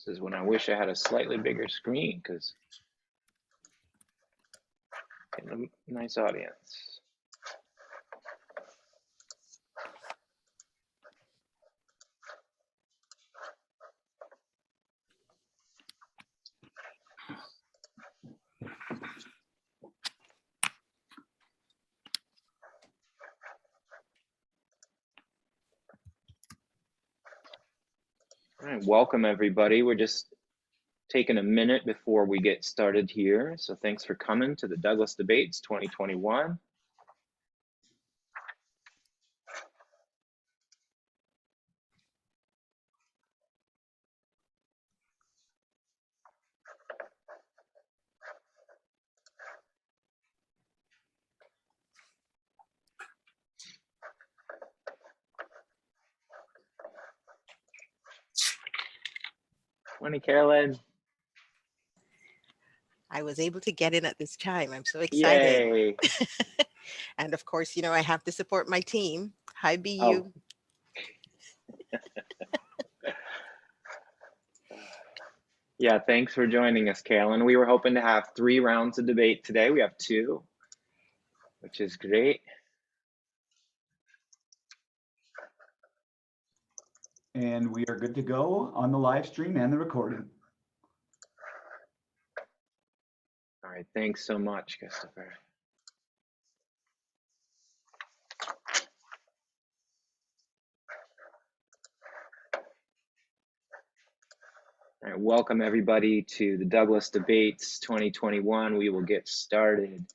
This is when I wish I had a slightly bigger screen because getting a nice audience. All right, welcome everybody. We're just taking a minute before we get started here. So thanks for coming to the Douglas Debates 2021. Morning, Carolyn. I was able to get in at this time. I'm so excited. Yay. And of course, I have to support my team. Hi, BU. Oh. Yeah, thanks for joining us, Carolyn. We were hoping to have 3 rounds of debate today. We have 2, which is great. And we are good to go on the live stream and the recording. All right, thanks so much, Christopher. All right, welcome everybody to the Douglas Debates 2021. We will get started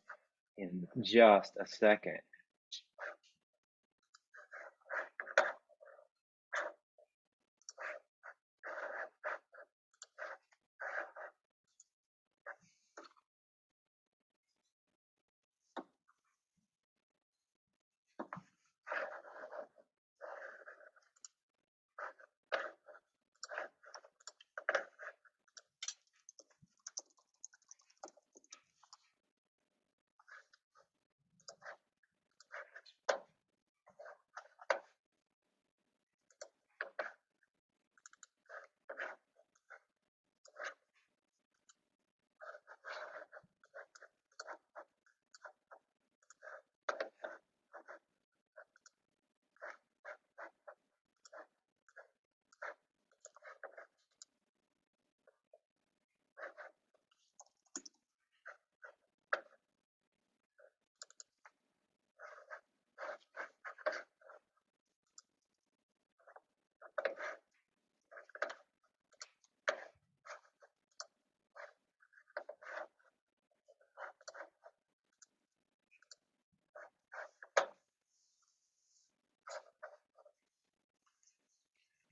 in just a second.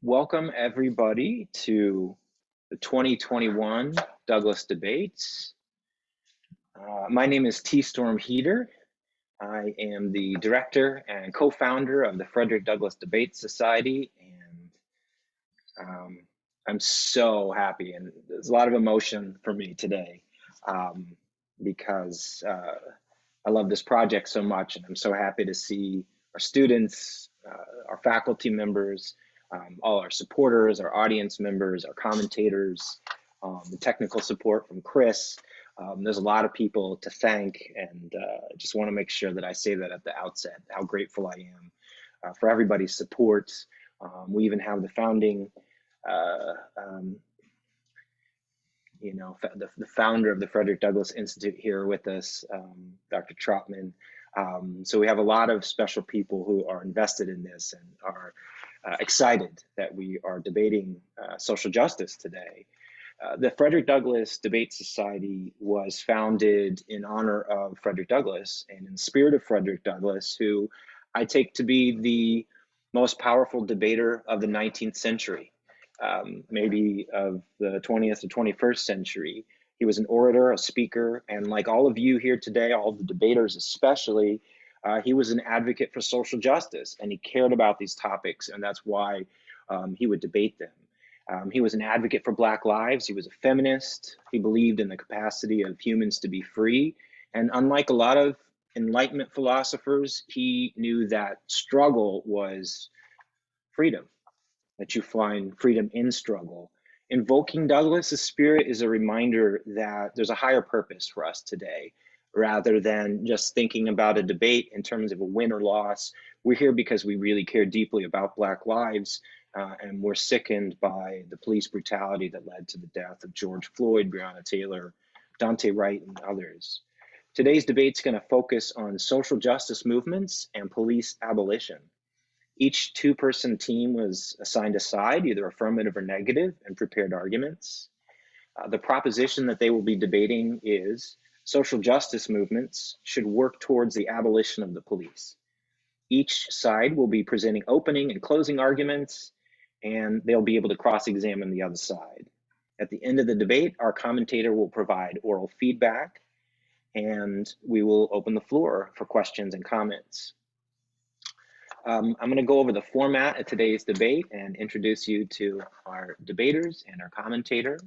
Welcome everybody to the 2021 Douglas Debates. My name is T. Storm Heater. I am the director and co-founder of the Frederick Douglass Debate Society, and I'm so happy, and there's a lot of emotion for me today because I love this project so much, and I'm so happy to see our students, our faculty members, all our supporters, our audience members, our commentators, the technical support from Chris. There's a lot of people to thank, and I just want to make sure that I say that at the outset, how grateful I am for everybody's support. We even have the founding, the founder of the Frederick Douglass Institute here with us, Dr. Trotman. So we have a lot of special people who are invested in this and are excited that we are debating social justice today. The Frederick Douglass Debate Society was founded in honor of Frederick Douglass and in the spirit of Frederick Douglass, who I take to be the most powerful debater of the 19th century, maybe of the 20th or 21st century. He was an orator, a speaker, and like all of you here today, all the debaters especially, he was an advocate for social justice, and he cared about these topics, and that's why he would debate them. He was an advocate for Black lives. He was a feminist. He believed in the capacity of humans to be free. And unlike a lot of Enlightenment philosophers, he knew that struggle was freedom, that you find freedom in struggle. Invoking Douglas's spirit is a reminder that there's a higher purpose for us today. Rather than just thinking about a debate in terms of a win or loss, we're here because we really care deeply about Black lives, and we're sickened by the police brutality that led to the death of George Floyd, Breonna Taylor, Dante Wright, and others. Today's debate is going to focus on social justice movements and police abolition. Each two-person team was assigned a side, either affirmative or negative, and prepared arguments. The proposition that they will be debating is social justice movements should work towards the abolition of the police. Each side will be presenting opening and closing arguments, and they'll be able to cross-examine the other side. At the end of the debate, our commentator will provide oral feedback, and we will open the floor for questions and comments. I'm going to go over the format of today's debate and introduce you to our debaters and our commentator.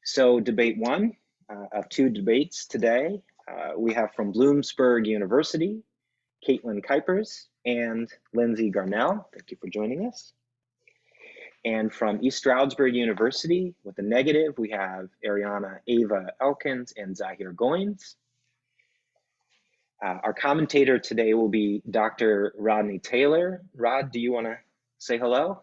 So debate one of two debates today, we have from Bloomsburg University, Caitlin Kuipers and Lindsay Garnell. Thank you for joining us. And from East Stroudsburg University, with the negative, we have Ayanna Ava Elkins and Zahir Goins. Our commentator today will be Dr. Rodney Taylor. Rod, do you want to say hello?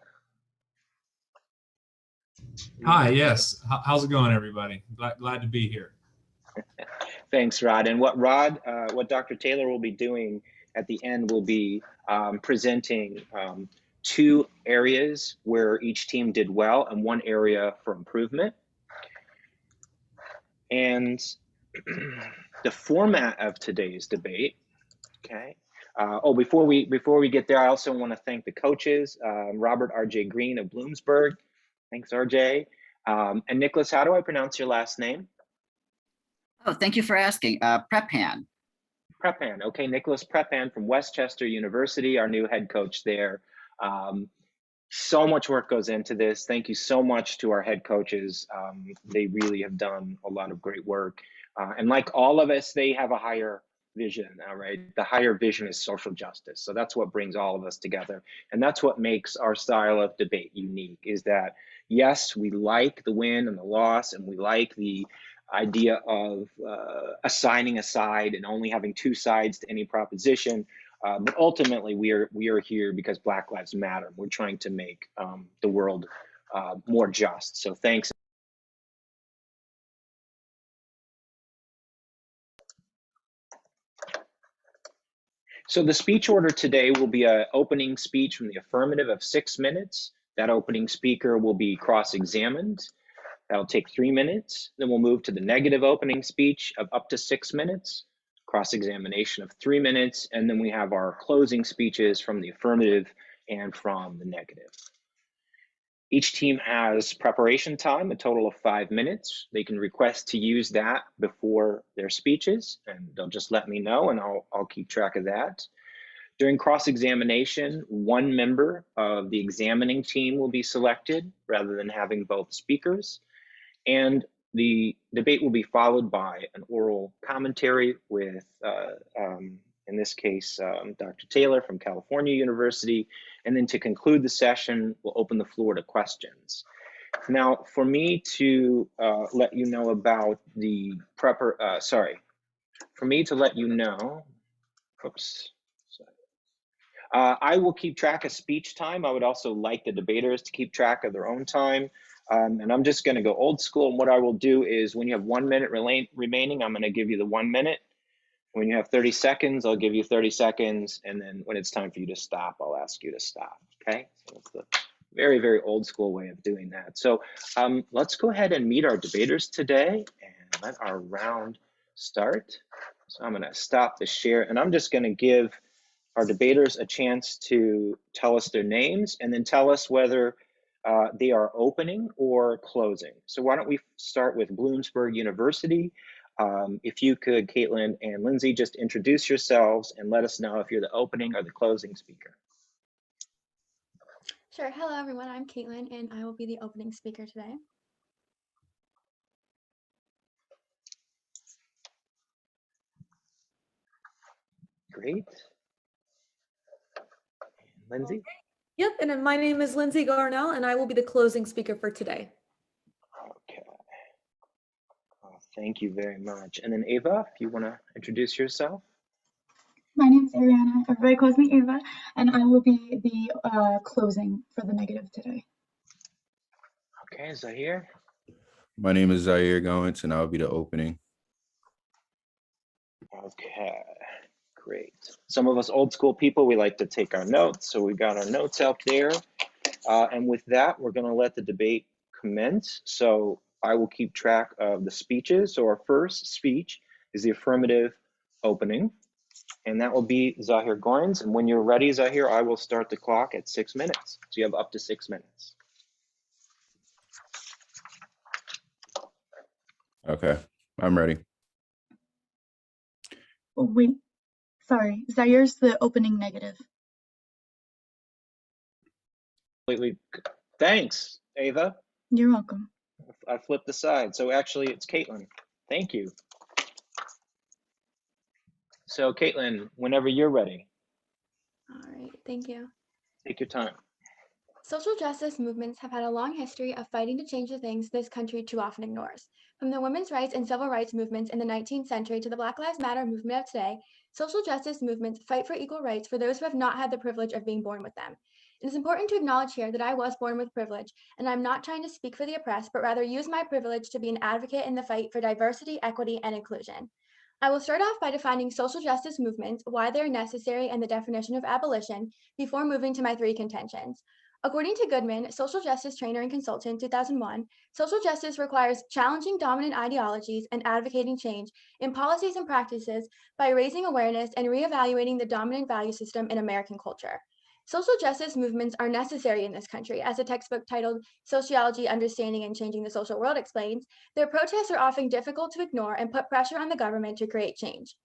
Hi, yes. How's it going, everybody? Glad to be here. Thanks, Rod. And what Dr. Taylor will be doing at the end will be presenting two areas where each team did well and one area for improvement. And the format of today's debate, okay. Before we get there, I also want to thank the coaches, Robert R.J. Green of Bloomsburg. Thanks, R.J. And Nicholas, how do I pronounce your last name? Oh, thank you for asking. Prephan. Prephan, okay, Nicholas Prephan from Westchester University, our new head coach there. So much work goes into this. Thank you so much to our head coaches. They really have done a lot of great work. And like all of us, they have a higher vision, all right? The higher vision is social justice. So that's what brings all of us together. And that's what makes our style of debate unique, is that, yes, we like the win and the loss, and we like the idea of assigning a side and only having two sides to any proposition. But ultimately, we are here because Black Lives Matter. We're trying to make the world more just. So thanks. So the speech order today will be an opening speech from the affirmative of 6 minutes. That opening speaker will be cross-examined. That'll take 3 minutes. Then we'll move to the negative opening speech of up to 6 minutes, cross-examination of 3 minutes, and then we have our closing speeches from the affirmative and from the negative. Each team has preparation time, a total of 5 minutes. They can request to use that before their speeches, and they'll just let me know, and I'll keep track of that. During cross-examination, one member of the examining team will be selected rather than having both speakers. And the debate will be followed by an oral commentary with, in this case, Dr. Taylor from California University. And then to conclude the session, we'll open the floor to questions. Now, for me to let you know about the I will keep track of speech time. I would also like the debaters to keep track of their own time. And I'm just going to go old school. And what I will do is when you have 1 minute remaining, I'm going to give you the 1 minute. When you have 30 seconds, I'll give you 30 seconds. And then when it's time for you to stop, I'll ask you to stop. Okay, so that's the very, very old school way of doing that. So let's go ahead and meet our debaters today and let our round start. So I'm going to stop the share, and I'm just going to give our debaters a chance to tell us their names and then tell us whether they are opening or closing. So why don't we start with Bloomsburg University. If you could, Caitlin and Lindsay, just introduce yourselves and let us know if you're the opening or the closing speaker. Sure. Hello, everyone. I'm Caitlin, and I will be the opening speaker today. Great. Lindsay? Yep, and then my name is Lindsay Garnell, and I will be the closing speaker for today. Okay. Thank you very much. And then Ava, if you want to introduce yourself. My name is Ayanna. Everybody calls me Ava, and I will be the closing for the negative today. Okay, Zahir. My name is Zaire Goins, and I'll be the opening. Okay, great. Some of us old school people, we like to take our notes. So we got our notes out there. And with that, we're going to let the debate commence. So I will keep track of the speeches. So our first speech is the affirmative opening. And that will be Zahir Goins. And when you're ready, Zahir, I will start the clock at 6 minutes. So you have up to 6 minutes. Okay, I'm ready. Oh, wait, sorry. Zaire's the opening negative. Completely. Thanks, Ava. You're welcome. I flipped the side. So actually, it's Caitlin. Thank you. So Caitlin, whenever you're ready, All right, thank you. take your time. Social justice movements have had a long history of fighting to change the things this country too often ignores. From the women's rights and civil rights movements in the 19th century to the Black Lives Matter movement of today, social justice movements fight for equal rights for those who have not had the privilege of being born with them. It is important to acknowledge here that I was born with privilege, and I'm not trying to speak for the oppressed, but rather use my privilege to be an advocate in the fight for diversity, equity, and inclusion. I will start off by defining social justice movements, why they're necessary, and the definition of abolition before moving to my three contentions. According to Goodman, social justice trainer and consultant, 2001, social justice requires challenging dominant ideologies and advocating change in policies and practices by raising awareness and reevaluating the dominant value system in American culture. Social justice movements are necessary in this country. As a textbook titled Sociology, Understanding and Changing the Social World explains, their protests are often difficult to ignore and put pressure on the government to create change.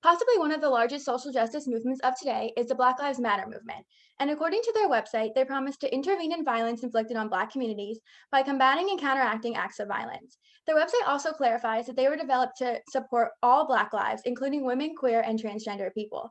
Possibly one of the largest social justice movements of today is the Black Lives Matter movement. And according to their website, they promise to intervene in violence inflicted on Black communities by combating and counteracting acts of violence. Their website also clarifies that they were developed to support all Black lives, including women, queer, and transgender people.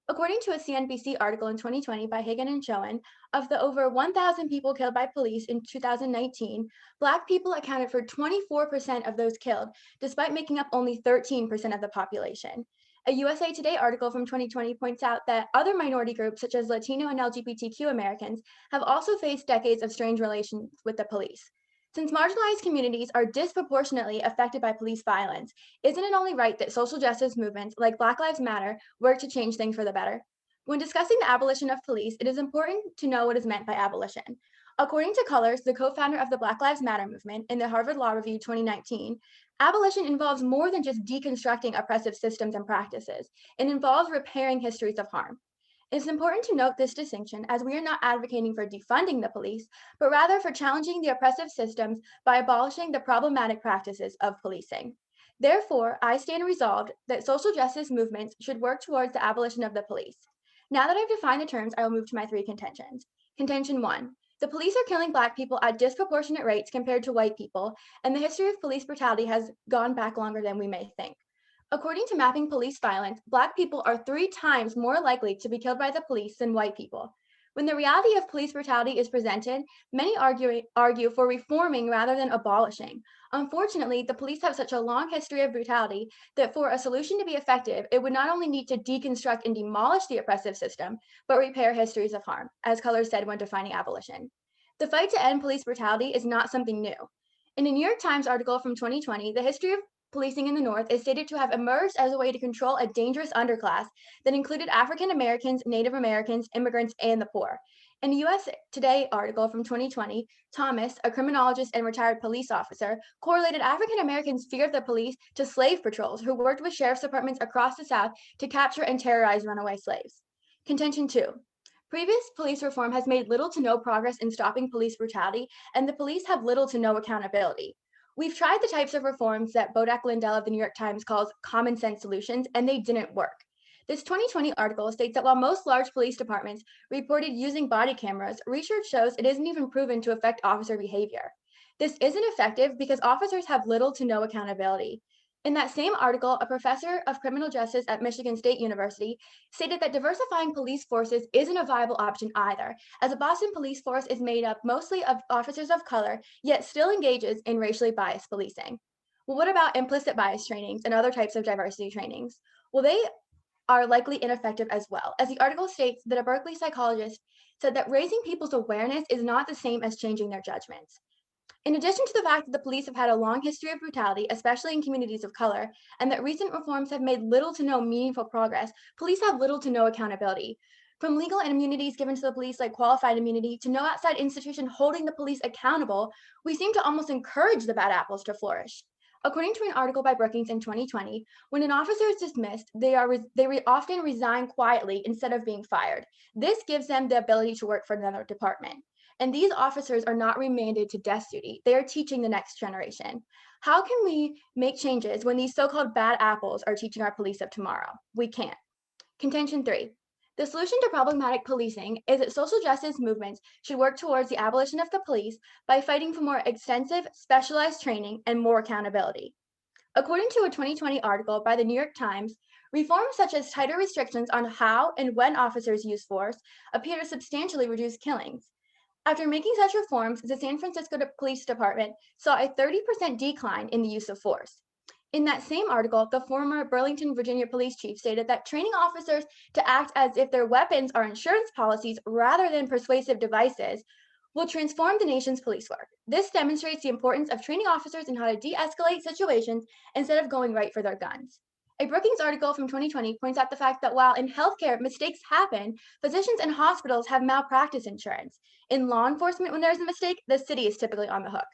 According to a CNBC article in 2020 by Hagan and Schoen, of the over 1,000 people killed by police in 2019, Black people accounted for 24% of those killed, despite making up only 13% of the population. A USA Today article from 2020 points out that other minority groups, such as Latino and LGBTQ Americans, have also faced decades of strained relations with the police. Since marginalized communities are disproportionately affected by police violence, isn't it only right that social justice movements like Black Lives Matter work to change things for the better? When discussing the abolition of police, it is important to know what is meant by abolition. According to Cullors, the co-founder of the Black Lives Matter movement in the Harvard Law Review 2019, abolition involves more than just deconstructing oppressive systems and practices. It involves repairing histories of harm. It's important to note this distinction as we are not advocating for defunding the police, but rather for challenging the oppressive systems by abolishing the problematic practices of policing. Therefore, I stand resolved that social justice movements should work towards the abolition of the police. Now that I've defined the terms, I will move to my three contentions. Contention 1. The police are killing Black people at disproportionate rates compared to white people, and the history of police brutality has gone back longer than we may think. According to Mapping Police Violence, Black people are 3 times more likely to be killed by the police than white people. When the reality of police brutality is presented, many argue for reforming rather than abolishing. Unfortunately, the police have such a long history of brutality that for a solution to be effective, it would not only need to deconstruct and demolish the oppressive system, but repair histories of harm, as Cullors said when defining abolition. The fight to end police brutality is not something new. In a New York Times article from 2020, the history of policing in the North is stated to have emerged as a way to control a dangerous underclass that included African Americans, Native Americans, immigrants, and the poor. In a USA Today article from 2020, Thomas, a criminologist and retired police officer, correlated African Americans' fear of the police to slave patrols who worked with sheriff's departments across the South to capture and terrorize runaway slaves. Contention 2. Previous police reform has made little to no progress in stopping police brutality, and the police have little to no accountability. We've tried the types of reforms that Bodak Lindell of the New York Times calls common sense solutions, and they didn't work. This 2020 article states that while most large police departments reported using body cameras, research shows it isn't even proven to affect officer behavior. This isn't effective because officers have little to no accountability. In that same article, a professor of criminal justice at Michigan State University stated that diversifying police forces isn't a viable option either, as the Boston police force is made up mostly of officers of color, yet still engages in racially biased policing. Well, what about implicit bias trainings and other types of diversity trainings? Well, they are likely ineffective as well, as the article states that a Berkeley psychologist said that raising people's awareness is not the same as changing their judgments. In addition to the fact that the police have had a long history of brutality, especially in communities of color, and that recent reforms have made little to no meaningful progress, police have little to no accountability. From legal immunities given to the police, like qualified immunity, to no outside institution holding the police accountable, we seem to almost encourage the bad apples to flourish. According to an article by Brookings in 2020, when an officer is dismissed, they often resign quietly instead of being fired. This gives them the ability to work for another department. And these officers are not remanded to desk duty. They are teaching the next generation. How can we make changes when these so-called bad apples are teaching our police of tomorrow? We can't. Contention 3. The solution to problematic policing is that social justice movements should work towards the abolition of the police by fighting for more extensive, specialized training and more accountability. According to a 2020 article by the New York Times, reforms such as tighter restrictions on how and when officers use force appear to substantially reduce killings. After making such reforms, the San Francisco Police Department saw a 30% decline in the use of force. In that same article, the former Burlington, Virginia police chief stated that training officers to act as if their weapons are insurance policies rather than persuasive devices will transform the nation's police work. This demonstrates the importance of training officers in how to de-escalate situations instead of going right for their guns. A Brookings article from 2020 points out the fact that while in healthcare mistakes happen, physicians and hospitals have malpractice insurance. In law enforcement, when there's a mistake, the city is typically on the hook.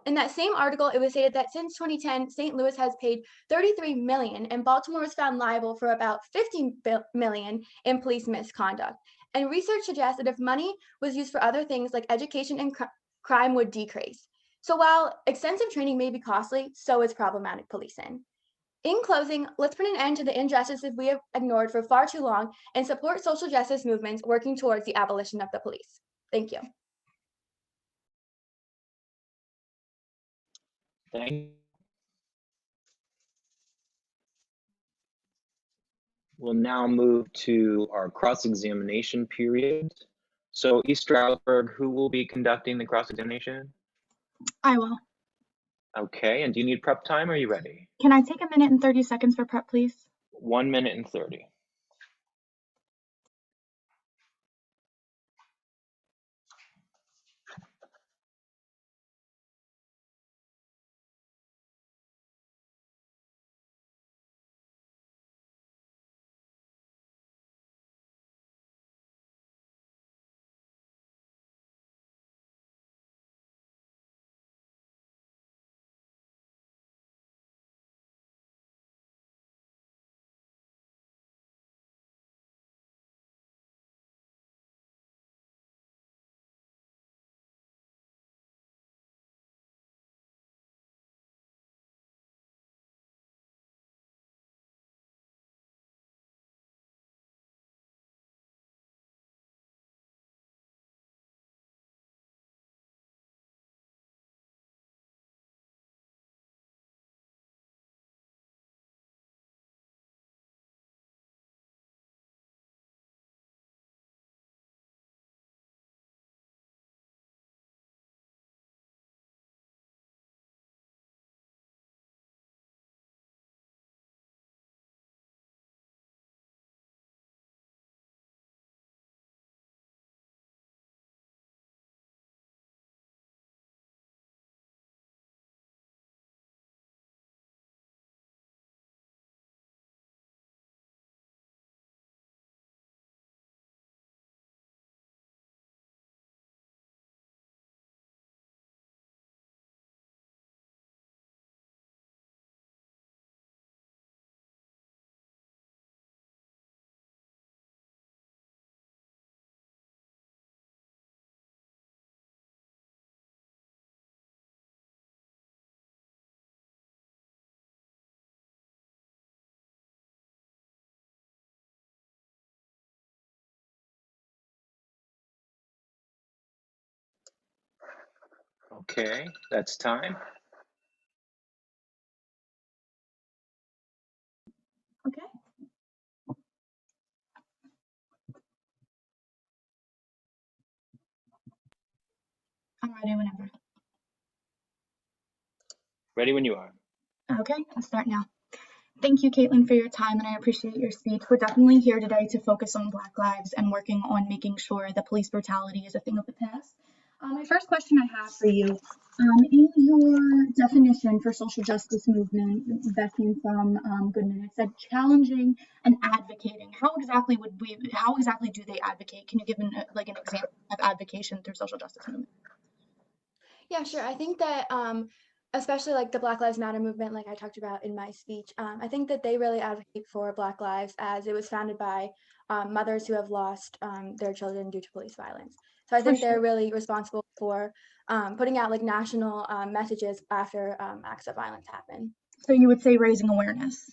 In that same article, it was stated that since 2010, St. Louis has paid $33 million and Baltimore was found liable for about $15 million in police misconduct. And research suggests that if money was used for other things like education and crime would decrease. So while extensive training may be costly, so is problematic policing. In closing, let's put an end to the injustices we have ignored for far too long and support social justice movements working towards the abolition of the police. Thank you. Thank you. We'll now move to our cross-examination period. So East Stroudsburg, who will be conducting the cross-examination? I will. Okay, and do you need prep time? Or are you ready? Can I take a minute and 30 seconds for prep, please? 1 minute and 30. Okay, that's time. ready whenever. Ready when you are. Okay, I'll start now. Thank you, Caitlin, for your time, and I appreciate your speech. We're definitely here today to focus on Black lives and working on making sure that police brutality is a thing of the past. My first question I have for you, in your definition for social justice movement that came from Goodman, it said challenging and advocating. How exactly do they advocate? Can you give an example of advocation through social justice movement? Yeah, sure. I think that especially like the Black Lives Matter movement, like I talked about in my speech, I think that they really advocate for Black lives, as it was founded by mothers who have lost their children due to police violence. So I think they're really responsible for putting out like national messages after acts of violence happen. So you would say raising awareness.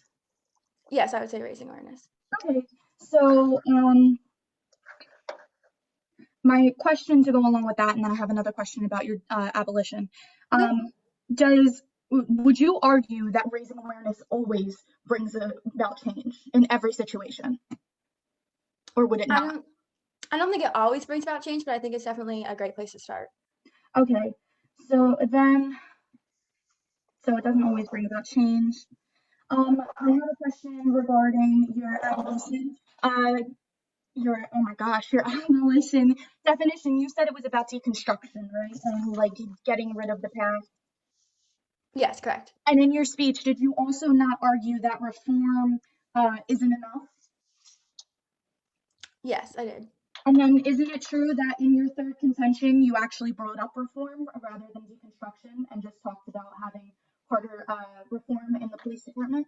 Yes, I would say raising awareness. Okay, so my question to go along with that, and then I have another question about your abolition. Would you argue that raising awareness always brings about change in every situation, or would it not? I don't think it always brings about change, but I think it's definitely a great place to start. Okay, so it doesn't always bring about change. I have a question regarding your abolition. Your abolition definition. You said it was about deconstruction, right? And like getting rid of the past. Yes, correct. And in your speech, did you also not argue that reform isn't enough? Yes, I did. And then isn't it true that in your third contention, you actually brought up reform rather than deconstruction and just talked about having harder reform in the police department?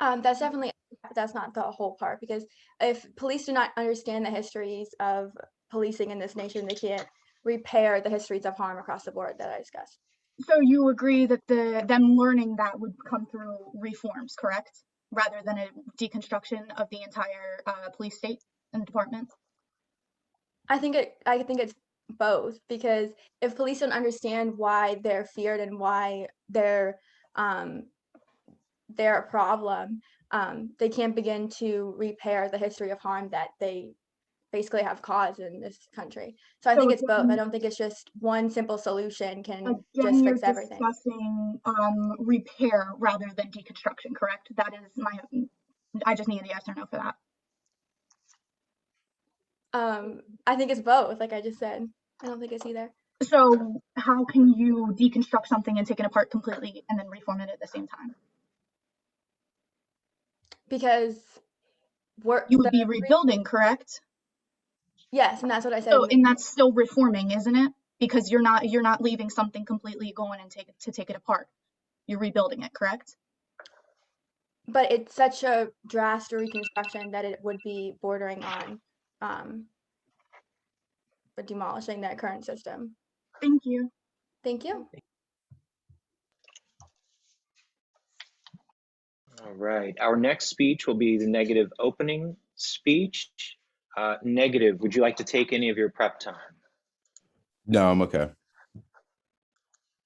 That's not the whole part, because if police do not understand the histories of policing in this nation, they can't repair the histories of harm across the board that I discussed. So you agree that them learning that would come through reforms, correct? Rather than a deconstruction of the entire police state and department? I think it's both, because if police don't understand why they're feared and why they're a problem, they can't begin to repair the history of harm that they basically have caused in this country. So I think it's both. I don't think it's just one simple solution can just fix everything. You're discussing repair rather than deconstruction, correct? That is I just need a yes or no for that. I think it's both, like I just said. I don't think it's either. So how can you deconstruct something and take it apart completely and then reform it at the same time? Because you would be rebuilding, correct? Yes, and that's what I said. So, and that's still reforming, isn't it? Because you're not leaving something completely going and take it apart. You're rebuilding it, correct? But it's such a drastic reconstruction that it would be bordering on demolishing that current system. Thank you. Thank you. All right. Our next speech will be the negative opening speech. Negative, would you like to take any of your prep time? No, I'm okay.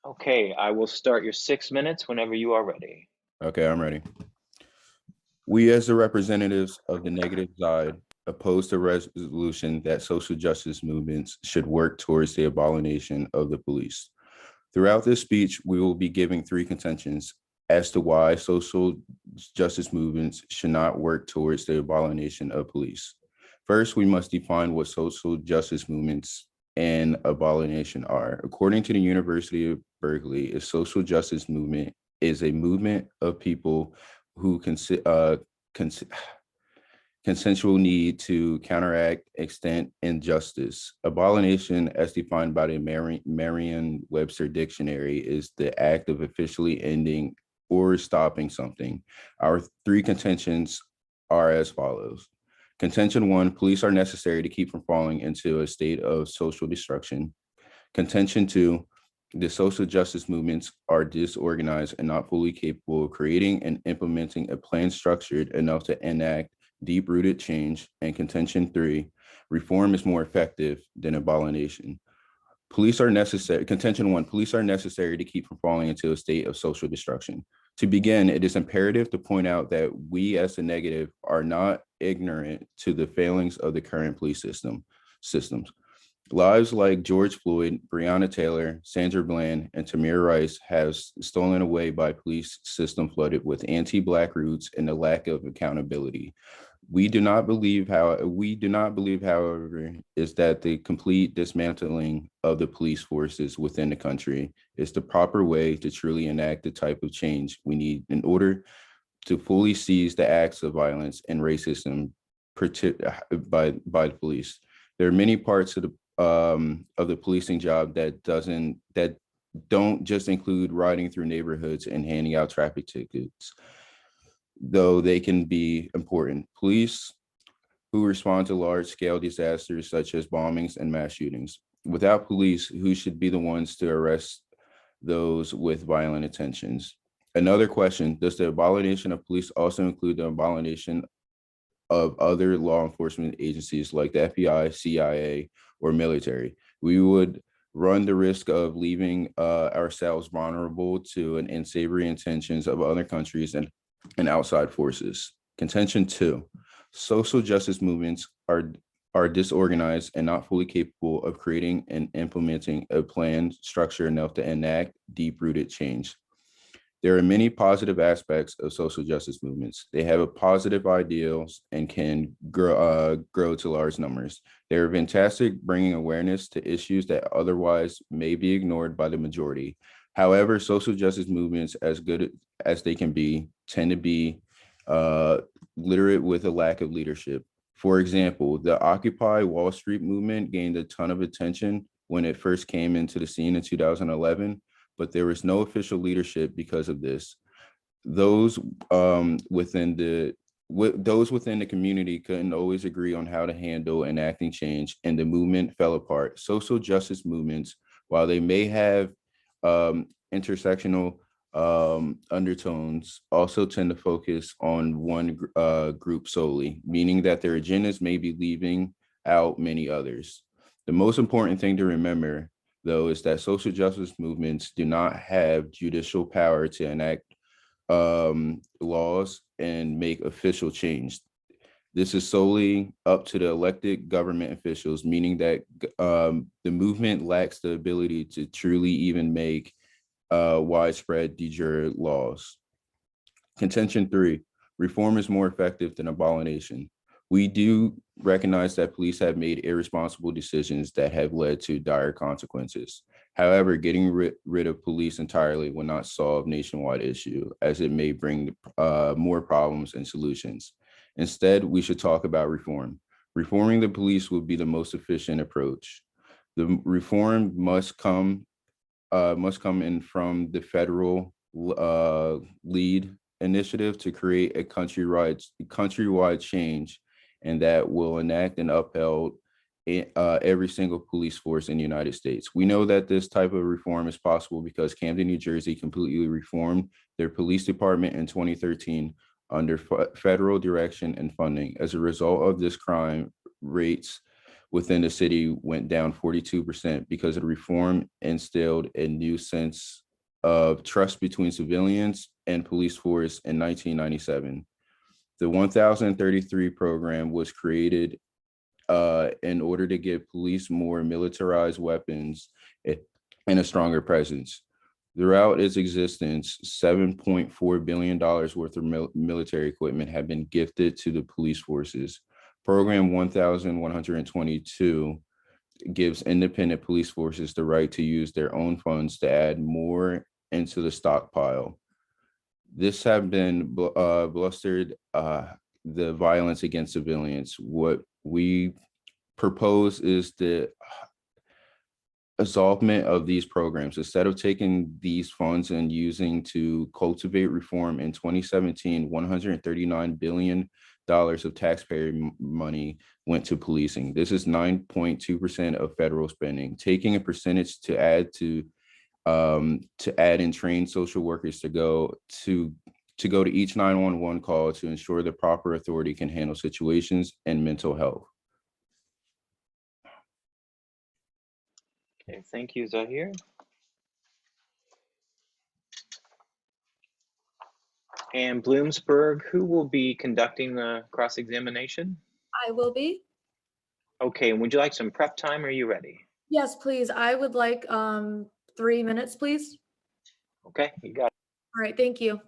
Okay, I will start your 6 minutes whenever you are ready. Okay, I'm ready. We, as the representatives of the negative side, oppose the resolution that social justice movements should work towards the abomination of the police. Throughout this speech, we will be giving 3 contentions as to why social justice movements should not work towards the abomination of police. First, we must define what social justice movements and abomination are. According to the University of Berkeley, a social justice movement is a movement of people who consensual need to counteract extent injustice. Abomination, as defined by the Merriam-Webster Dictionary, is the act of officially ending or stopping something. Our 3 contentions are as follows. Contention 1, police are necessary to keep from falling into a state of social destruction. Contention 2, the social justice movements are disorganized and not fully capable of creating and implementing a plan structured enough to enact deep-rooted change. And contention 3, reform is more effective than abomination. Police are necessary. Contention 1, police are necessary to keep from falling into a state of social destruction. To begin, it is imperative to point out that we as the negative are not ignorant to the failings of the current police systems. Lives like George Floyd, Breonna Taylor, Sandra Bland, and Tamir Rice have stolen away by police system flooded with anti-Black roots and the lack of accountability. We do not believe, however, is that the complete dismantling of the police forces within the country is the proper way to truly enact the type of change we need in order to fully seize the acts of violence and racism by the police. There are many parts of the policing job that don't just include riding through neighborhoods and handing out traffic tickets, though they can be important. Police who respond to large-scale disasters such as bombings and mass shootings. Without police, who should be the ones to arrest those with violent intentions? Another question, does the abomination of police also include the abomination of other law enforcement agencies like the FBI, CIA, or military? We would run the risk of leaving ourselves vulnerable to an unsavory intentions of other countries and outside forces. Contention 2, social justice movements are disorganized and not fully capable of creating and implementing a plan structure enough to enact deep-rooted change. There are many positive aspects of social justice movements. They have a positive ideals and can grow to large numbers. They are fantastic, bringing awareness to issues that otherwise may be ignored by the majority. However, social justice movements, as good as they can be, tend to be literate with a lack of leadership. For example, the Occupy Wall Street movement gained a ton of attention when it first came into the scene in 2011, but there was no official leadership because of this. Those within the community couldn't always agree on how to handle enacting change, and the movement fell apart. Social justice movements, while they may have intersectional undertones, also tend to focus on one group solely, meaning that their agendas may be leaving out many others. The most important thing to remember, though, is that social justice movements do not have judicial power to enact laws and make official change. This is solely up to the elected government officials, meaning that the movement lacks the ability to truly even make widespread de jure laws. Contention 3, reform is more effective than abomination. We do recognize that police have made irresponsible decisions that have led to dire consequences. However, getting rid of police entirely will not solve nationwide issue, as it may bring more problems and solutions. Instead, we should talk about reform. Reforming the police would be the most efficient approach. The reform must come in from the federal lead initiative to create a countrywide change, and that will enact and upheld every single police force in the United States. We know that this type of reform is possible because Camden, New Jersey completely reformed their police department in 2013 under federal direction and funding. As a result of this, crime rates within the city went down 42% because the reform instilled a new sense of trust between civilians and police force in 1997. The 1033 program was created in order to give police more militarized weapons and a stronger presence. Throughout its existence, $7.4 billion worth of military equipment have been gifted to the police forces. Program 1122 gives independent police forces the right to use their own funds to add more into the stockpile. This have been blustered the violence against civilians. What we propose is the absolvement of these programs. Instead of taking these funds and using to cultivate reform in 2017, $139 billion of taxpayer money went to policing. This is 9.2% of federal spending. Taking a percentage to add and train social workers to go to each 911 call to ensure the proper authority can handle situations and mental health. Okay, thank you, Zahir. And Bloomsburg, who will be conducting the cross-examination? I will be. Okay, and would you like some prep time? Or are you ready? Yes, please. I would like 3 minutes, please. Okay, you got it. All right, thank you.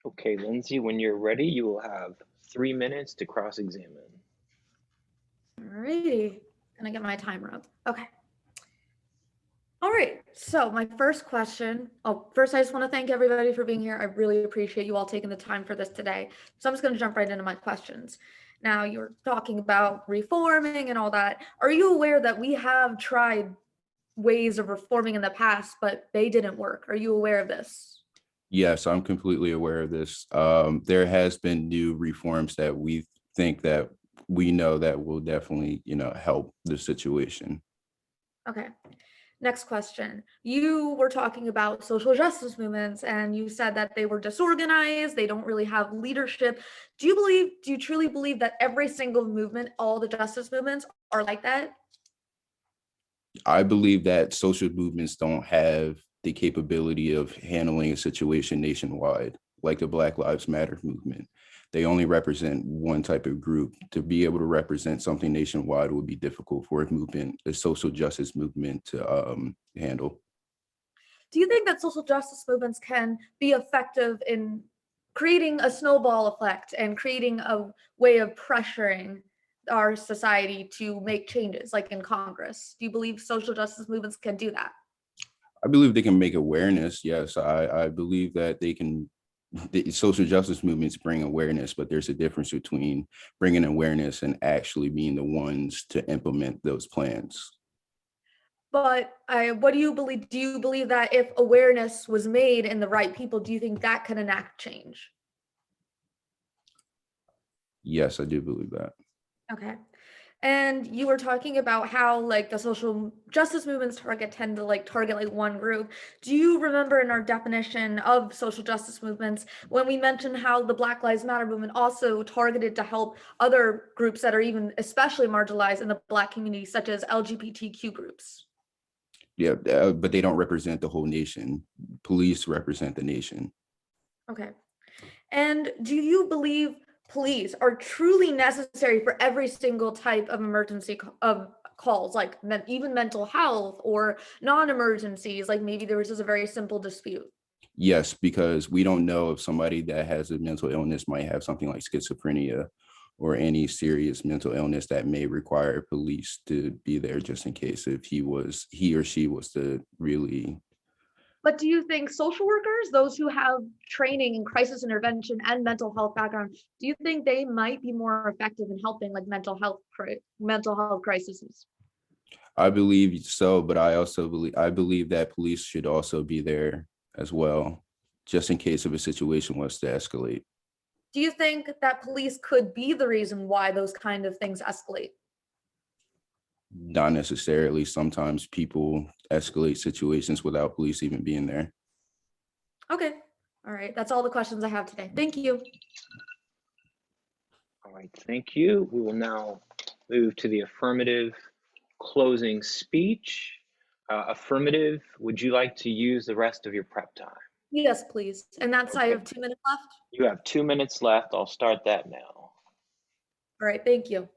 Okay, Lindsay, when you're ready, you will have 3 minutes to cross-examine. All righty. Gonna get my timer up. Okay. All right. So my first question. Oh, first, I just want to thank everybody for being here. I really appreciate you all taking the time for this today. So I'm just going to jump right into my questions. Now, you're talking about reforming and all that. Are you aware that we have tried ways of reforming in the past, but they didn't work? Are you aware of this? Yes, I'm completely aware of this. There has been new reforms that we think that we know that will definitely, help the situation. Okay. Next question. You were talking about social justice movements and you said that they were disorganized, they don't really have leadership. Do you truly believe that every single movement, all the justice movements are like that? I believe that social movements don't have the capability of handling a situation nationwide, like the Black Lives Matter movement. They only represent one type of group. To be able to represent something nationwide would be difficult for a social justice movement to handle. Do you think that social justice movements can be effective in creating a snowball effect and creating a way of pressuring our society to make changes, like in Congress? Do you believe social justice movements can do that? I believe they can make awareness. Yes, I believe that the social justice movements bring awareness, but there's a difference between bringing awareness and actually being the ones to implement those plans. But what do you believe? Do you believe that if awareness was made in the right people, do you think that can enact change? Yes, I do believe that. Okay. And you were talking about how like the social justice movements tend to like target like one group. Do you remember in our definition of social justice movements when we mentioned how the Black Lives Matter movement also targeted to help other groups that are even especially marginalized in the Black community, such as LGBTQ groups? Yeah, but they don't represent the whole nation. Police represent the nation. Okay. And do you believe police are truly necessary for every single type of emergency of calls, like even mental health or non-emergencies, like maybe there was just a very simple dispute? Yes, because we don't know if somebody that has a mental illness might have something like schizophrenia or any serious mental illness that may require police to be there just in case if he or she was to really. But do you think social workers, those who have training in crisis intervention and mental health background, do you think they might be more effective in helping like mental health crises? I believe so, but I believe that police should also be there as well, just in case if a situation was to escalate. Do you think that police could be the reason why those kind of things escalate? Not necessarily. Sometimes people escalate situations without police even being there. Okay. All right. That's all the questions I have today. Thank you. All right, thank you. We will now move to the affirmative closing speech. Affirmative, would you like to use the rest of your prep time? Yes, please. And that's, I Okay. have 2 minutes left. You have 2 minutes left. I'll start that now. All right. Thank you.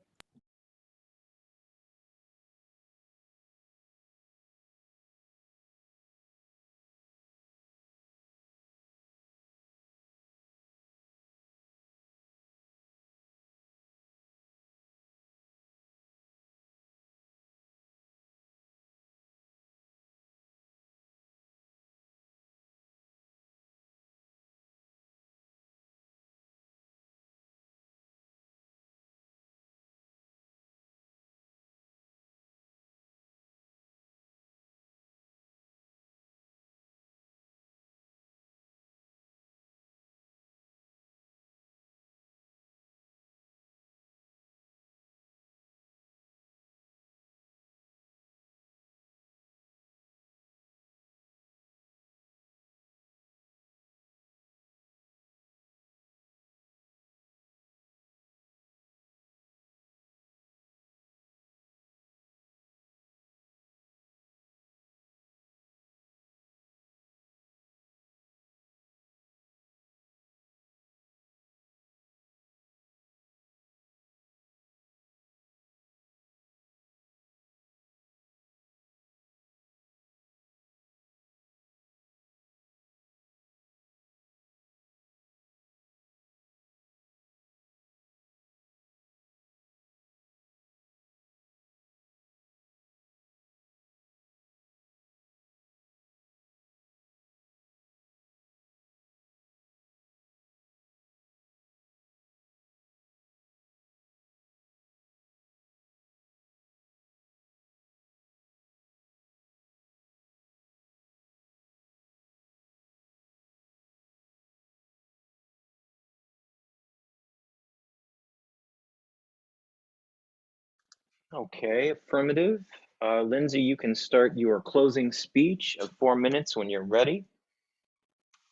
Okay, affirmative. Lindsay, you can start your closing speech of 4 minutes when you're ready.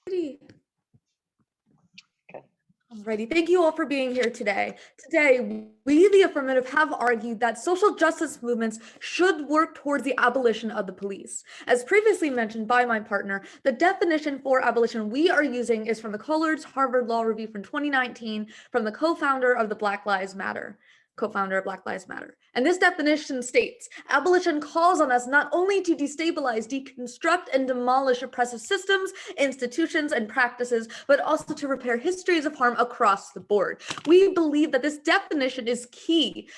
Okay. Alrighty, thank you all for being here today. Today, we, the affirmative, have argued that social justice movements should work towards the abolition of the police. As previously mentioned by my partner, the definition for abolition we are using is from the Collard's Harvard Law Review from 2019, from the co-founder of Black Lives Matter. And this definition states, abolition calls on us not only to destabilize, deconstruct, and demolish oppressive systems, institutions, and practices, but also to repair histories of harm across the board. We believe that this definition is key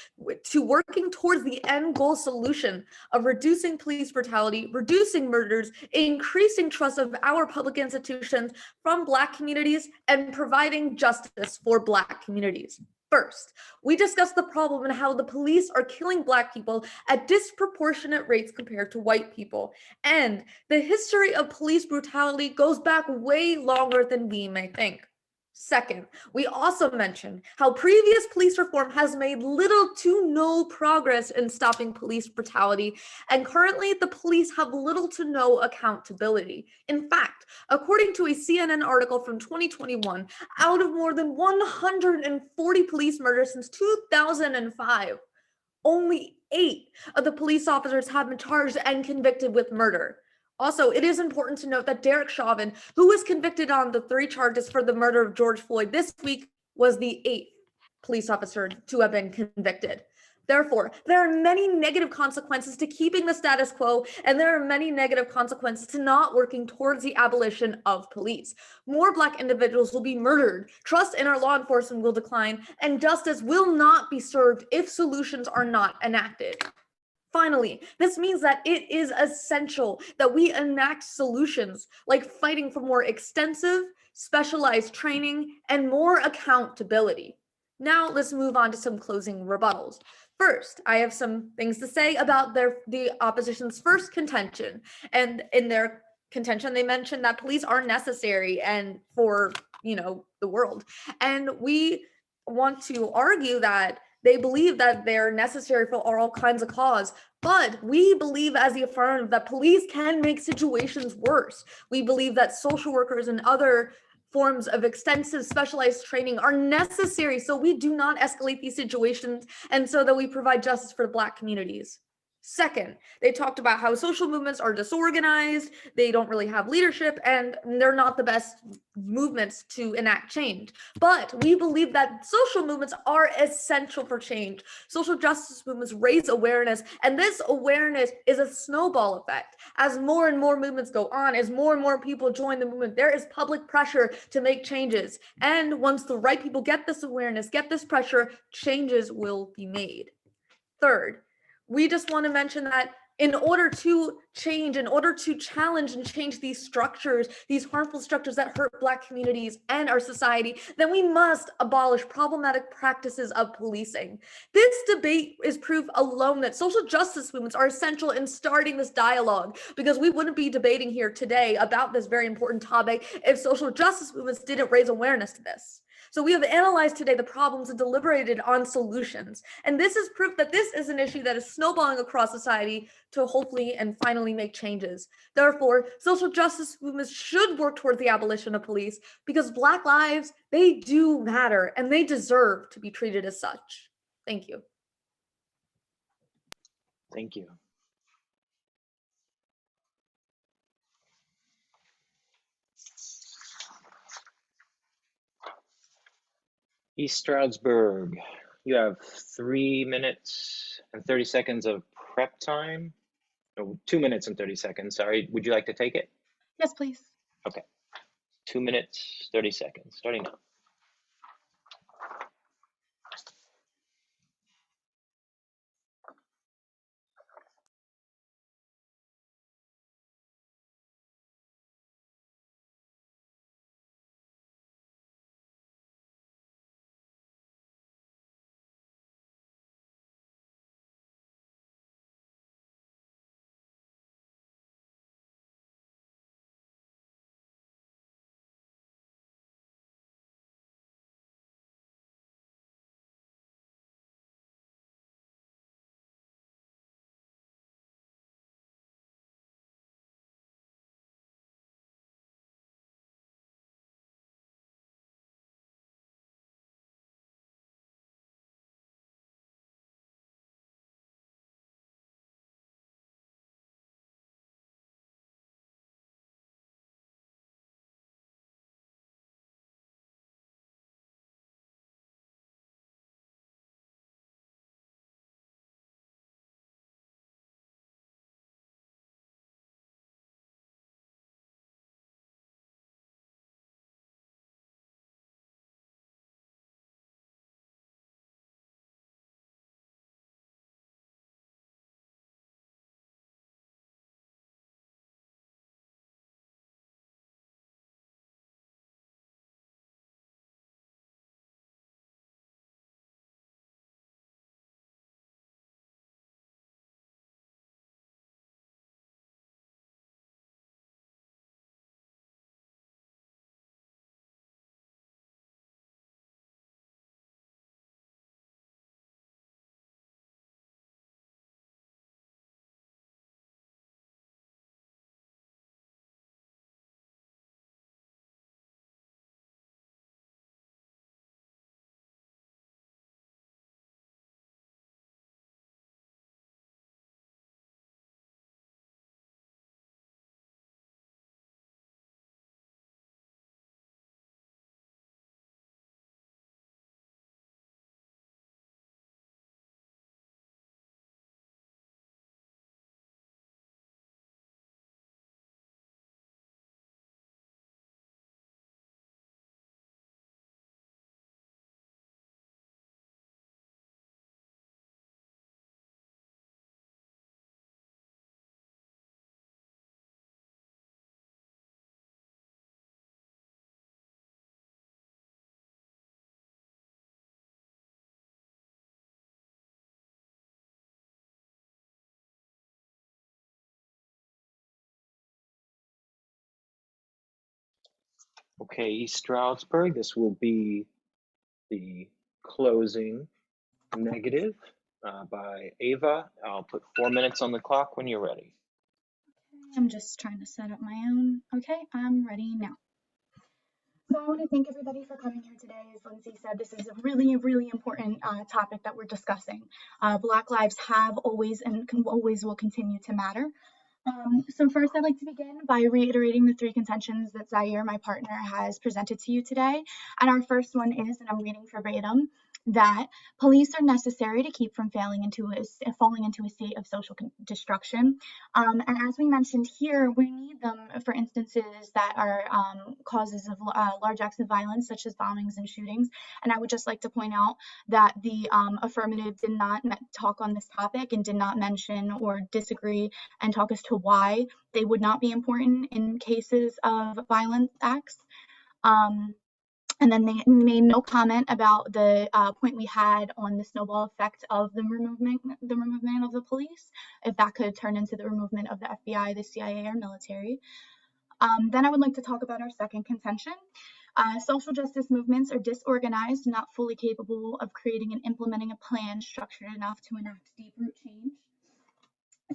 to working towards the end goal solution of reducing police brutality, reducing murders, increasing trust of our public institutions from Black communities, and providing justice for Black communities. First, we discussed the problem and how the police are killing Black people at disproportionate rates compared to white people. And the history of police brutality goes back way longer than we may think. Second, we also mentioned how previous police reform has made little to no progress in stopping police brutality, and currently the police have little to no accountability. In fact, according to a CNN article from 2021, out of more than 140 police murders since 2005, only 8 of the police officers have been charged and convicted with murder. Also, it is important to note that Derek Chauvin, who was convicted on the 3 charges for the murder of George Floyd this week, was the 8th police officer to have been convicted. Therefore, there are many negative consequences to keeping the status quo, and there are many negative consequences to not working towards the abolition of police. More Black individuals will be murdered, trust in our law enforcement will decline, and justice will not be served if solutions are not enacted. Finally, this means that it is essential that we enact solutions like fighting for more extensive, specialized training and more accountability. Now let's move on to some closing rebuttals. First, I have some things to say about the opposition's first contention. And in their contention, they mentioned that police are necessary and for, the world. And we want to argue that they believe that they're necessary for all kinds of cause, but we believe as the affirmative that police can make situations worse. We believe that social workers and other forms of extensive specialized training are necessary so we do not escalate these situations and so that we provide justice for the Black communities. Second, they talked about how social movements are disorganized, they don't really have leadership, and they're not the best movements to enact change. But we believe that social movements are essential for change. Social justice movements raise awareness, and this awareness is a snowball effect. As more and more movements go on, as more and more people join the movement, there is public pressure to make changes. And once the right people get this awareness, get this pressure, changes will be made. Third, we just want to mention that in order to change, in order to challenge and change these structures, these harmful structures that hurt Black communities and our society, then we must abolish problematic practices of policing. This debate is proof alone that social justice movements are essential in starting this dialogue, because we wouldn't be debating here today about this very important topic if social justice movements didn't raise awareness to this. So we have analyzed today the problems and deliberated on solutions. And this is proof that this is an issue that is snowballing across society to hopefully and finally make changes. Therefore, social justice movements should work towards the abolition of police because Black lives, they do matter and they deserve to be treated as such. Thank you. Thank you. East Stroudsburg, you have 3 minutes and 30 seconds of prep time. Oh, 2 minutes and 30 seconds, sorry. Would you like to take it? Yes, please. Okay. 2 minutes, 30 seconds, starting now. Okay, East Stroudsburg, this will be the closing negative by Ava. I'll put 4 minutes on the clock when you're ready. I'm just trying to set up my own. Okay, I'm ready now. So I want to thank everybody for coming here today. As Lindsay said, this is a really, really important topic that we're discussing. Black lives have always and always will continue to matter. So first, I'd like to begin by reiterating the 3 contentions that Zaire, my partner, has presented to you today. And our first one is, and I'm reading verbatim, that police are necessary to keep from falling into a state of social destruction. And as we mentioned here, we need them for instances that are causes of large acts of violence, such as bombings and shootings. And I would just like to point out that the affirmative did not talk on this topic and did not mention or disagree and talk as to why they would not be important in cases of violent acts. And then they made no comment about the point we had on the snowball effect of the removement of the police, if that could turn into the removement of the FBI, the CIA, or military. Then I would like to talk about our second contention. Social justice movements are disorganized, not fully capable of creating and implementing a plan structured enough to enact deep-root change.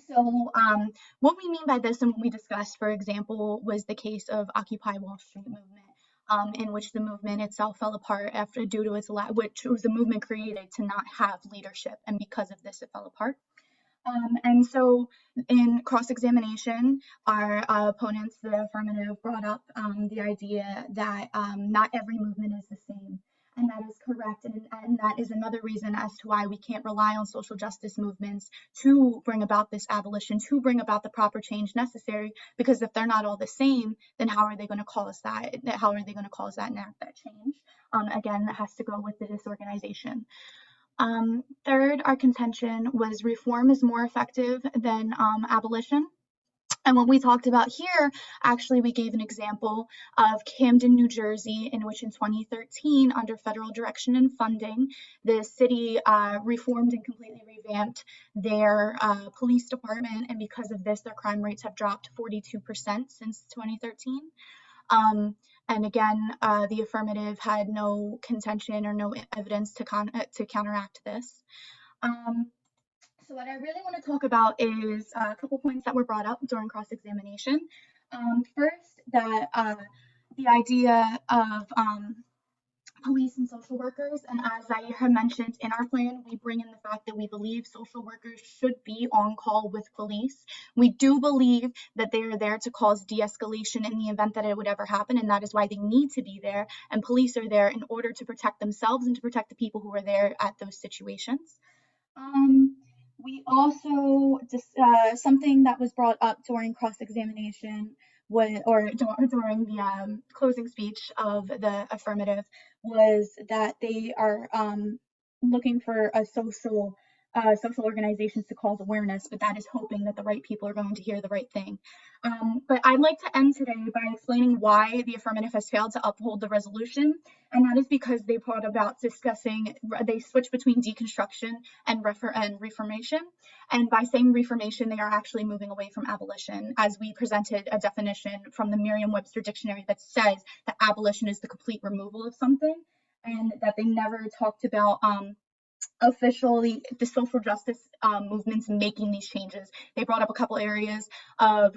So what we mean by this and what we discussed, for example, was the case of Occupy Wall Street movement, in which the movement itself fell apart due to its which was a movement created to not have leadership, and because of this, it fell apart. And so in cross-examination, our opponents, the affirmative, brought up the idea that not every movement is the same. And that is correct. And that is another reason as to why we can't rely on social justice movements to bring about this abolition, to bring about the proper change necessary, because if they're not all the same, then how are they going to cause that? How are they going to cause that and enact that change? Again, that has to go with the disorganization. Third, our contention was reform is more effective than abolition. And what we talked about here, actually, we gave an example of Camden, New Jersey, in which in 2013, under federal direction and funding, the city reformed and completely revamped their police department. And because of this, their crime rates have dropped 42% since 2013. And again, the affirmative had no contention or no evidence to counteract this. So what I really want to talk about is a couple points that were brought up during cross-examination. First, that the idea of police and social workers, and as Zaire mentioned in our plan, we bring in the fact that we believe social workers should be on call with police. We do believe that they are there to cause de-escalation in the event that it would ever happen, and that is why they need to be there, and police are there in order to protect themselves and to protect the people who are there at those situations. We also something that was brought up during cross-examination during the closing speech of the affirmative was that they are looking for a social organizations to cause awareness, but that is hoping that the right people are going to hear the right thing. But I'd like to end today by explaining why the affirmative has failed to uphold the resolution, and that is because they brought about they switch between deconstruction and reformation, and by saying reformation, they are actually moving away from abolition, as we presented a definition from the Merriam-Webster dictionary that says that abolition is the complete removal of something, and that they never talked about officially the social justice movements making these changes. They brought up a couple areas of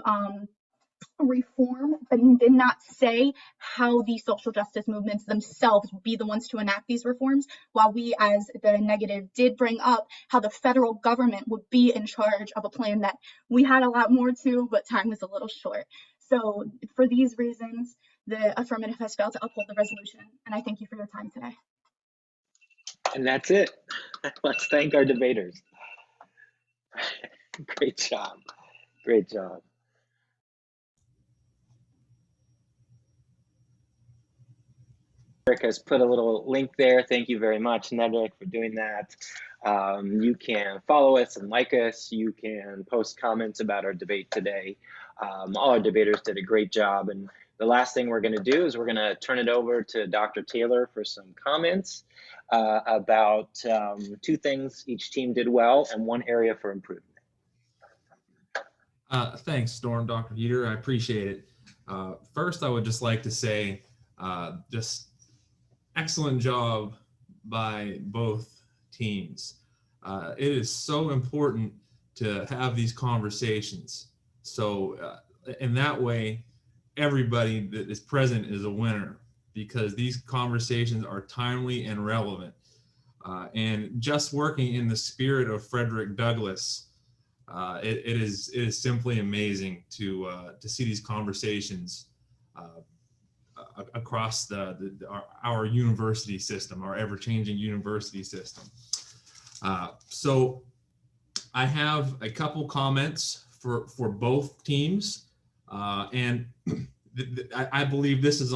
reform, but did not say how the social justice movements themselves would be the ones to enact these reforms, while we as the negative did bring up how the federal government would be in charge of a plan that we had a lot more to, but time was a little short. So for these reasons, the affirmative has failed to uphold the resolution, and I thank you for your time today. And that's it. Let's thank our debaters. Great job. Great job. Eric has put a little link there. Thank you very much, Nedrick, for doing that. You can follow us and like us. You can post comments about our debate today. All our debaters did a great job. And the last thing we're going to do is we're going to turn it over to Dr. Taylor for some comments about 2 things each team did well and 1 area for improvement. Thanks, Storm, Dr. Heater. I appreciate it. First, I would just like to say Just excellent job by both teams. It is so important to have these conversations. So in that way, everybody that is present is a winner, because these conversations are timely and relevant. And just working in the spirit of Frederick Douglass, it is simply amazing to see these conversations across our university system, our ever-changing university system. So I have a couple comments for both teams, and I believe this is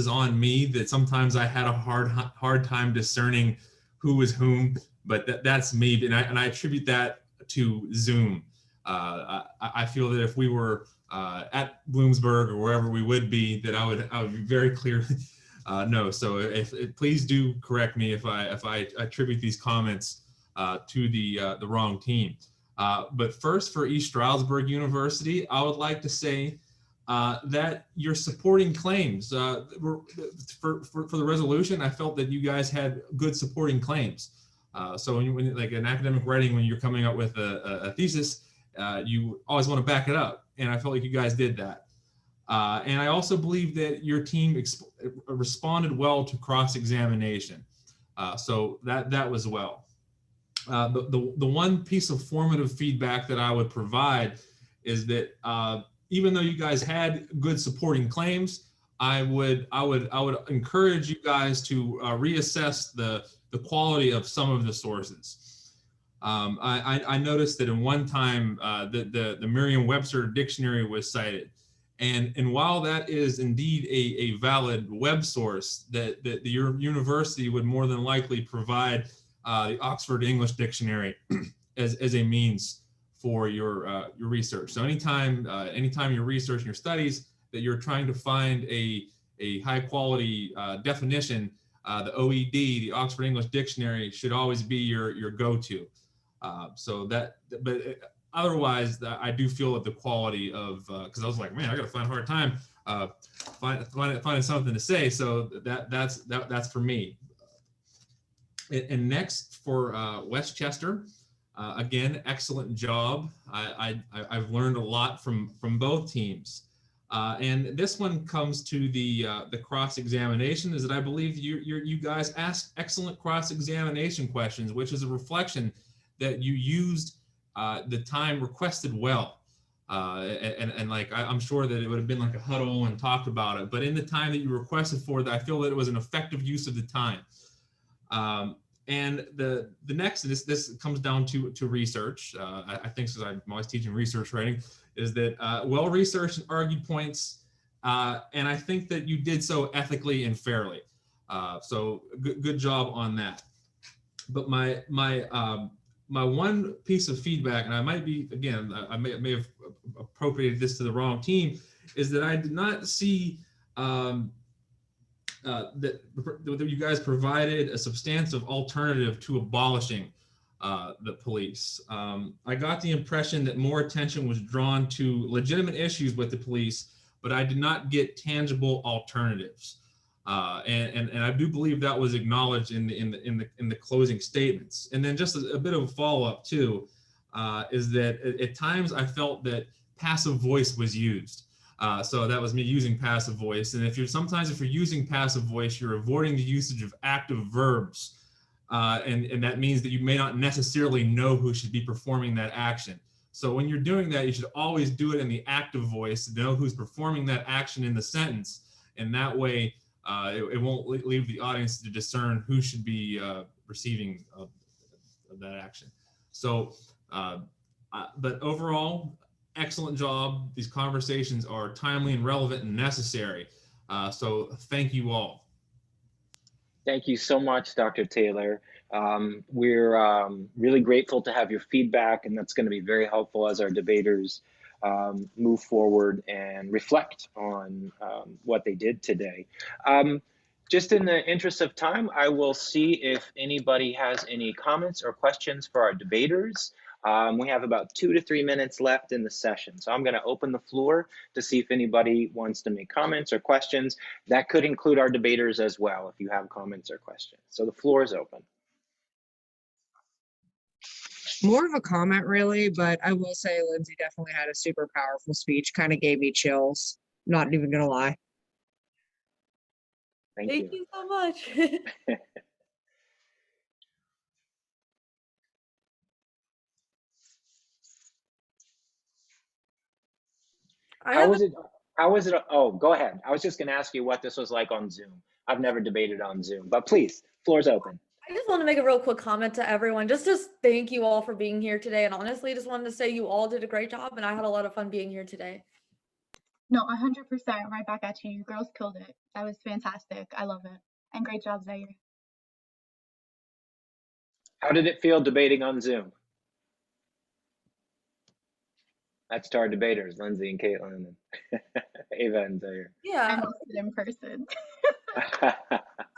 on me, that sometimes I had a hard time discerning who was whom, but that's me, and I attribute that to Zoom. I feel that if we were at Bloomsburg or wherever we would be, that I would be very clear. No, so if please do correct me if I attribute these comments to the wrong team. But first, for East Stroudsburg University, I would like to say that your supporting claims for the resolution, I felt that you guys had good supporting claims. So when like an academic writing, when you're coming up with a thesis, you always want to back it up, and I felt like you guys did that. And I also believe that your team responded well to cross-examination. So that was well. The one piece of formative feedback that I would provide is that even though you guys had good supporting claims, I would encourage you guys to reassess the quality of some of the sources. I noticed that in one time the Merriam-Webster dictionary was cited, and while that is indeed a valid web source, that your university would more than likely provide the Oxford English Dictionary as a means for your research. So anytime you're researching your studies, that you're trying to find a high quality definition, the OED, the Oxford English Dictionary, should always be your go-to. So that, but otherwise, I do feel that the quality of, because I was like, man, I got to find a hard time finding something to say. So that's for me. And next for Westchester, again, excellent job. I've learned a lot from both teams. And this one comes to the cross-examination, is that I believe you guys asked excellent cross-examination questions, which is a reflection that you used the time requested well. And like, I'm sure that it would have been like a huddle and talked about it, but in the time that you requested for that, I feel that it was an effective use of the time. And the next, this comes down to research. I think, since I'm always teaching research writing, is that well-researched and argued points, and I think that you did so ethically and fairly. So good job on that. But my one piece of feedback, and I might be, again, I may have appropriated this to the wrong team, is that I did not see that you guys provided a substantive alternative to abolishing the police. I got the impression that more attention was drawn to legitimate issues with the police, but I did not get tangible alternatives. And I do believe that was acknowledged in the closing statements. And then just a bit of a follow-up too, is that at times I felt that passive voice was used. So that was me using passive voice. And if you're using passive voice, you're avoiding the usage of active verbs. And that means that you may not necessarily know who should be performing that action. So when you're doing that, you should always do it in the active voice to know who's performing that action in the sentence. And that way, it won't leave the audience to discern who should be receiving of that action. So, but overall, excellent job. These conversations are timely and relevant and necessary. So thank you all. Thank you so much, Dr. Taylor. We're really grateful to have your feedback, and that's going to be very helpful as our debaters move forward and reflect on what they did today. Just in the interest of time, I will see if anybody has any comments or questions for our debaters. We have about 2 to 3 minutes left in the session. So I'm going to open the floor to see if anybody wants to make comments or questions. That could include our debaters as well, if you have comments or questions. So the floor is open. More of a comment, really, but I will say Lindsay definitely had a super powerful speech. Kind of gave me chills. Not even gonna lie. Thank you so much. How was it? How was it? Oh, go ahead. I was just going to ask you what this was like on Zoom. I've never debated on Zoom, but please, floor's open. I just want to make a real quick comment to everyone. Just thank you all for being here today. And honestly, just wanted to say you all did a great job and I had a lot of fun being here today. No, 100% right back at you. You girls killed it. That was fantastic. I love it. And great job, Zaire. How did it feel debating on Zoom? That's to our debaters, Lindsay and Caitlin, and Ava and Zaire. Yeah. I missed it in person.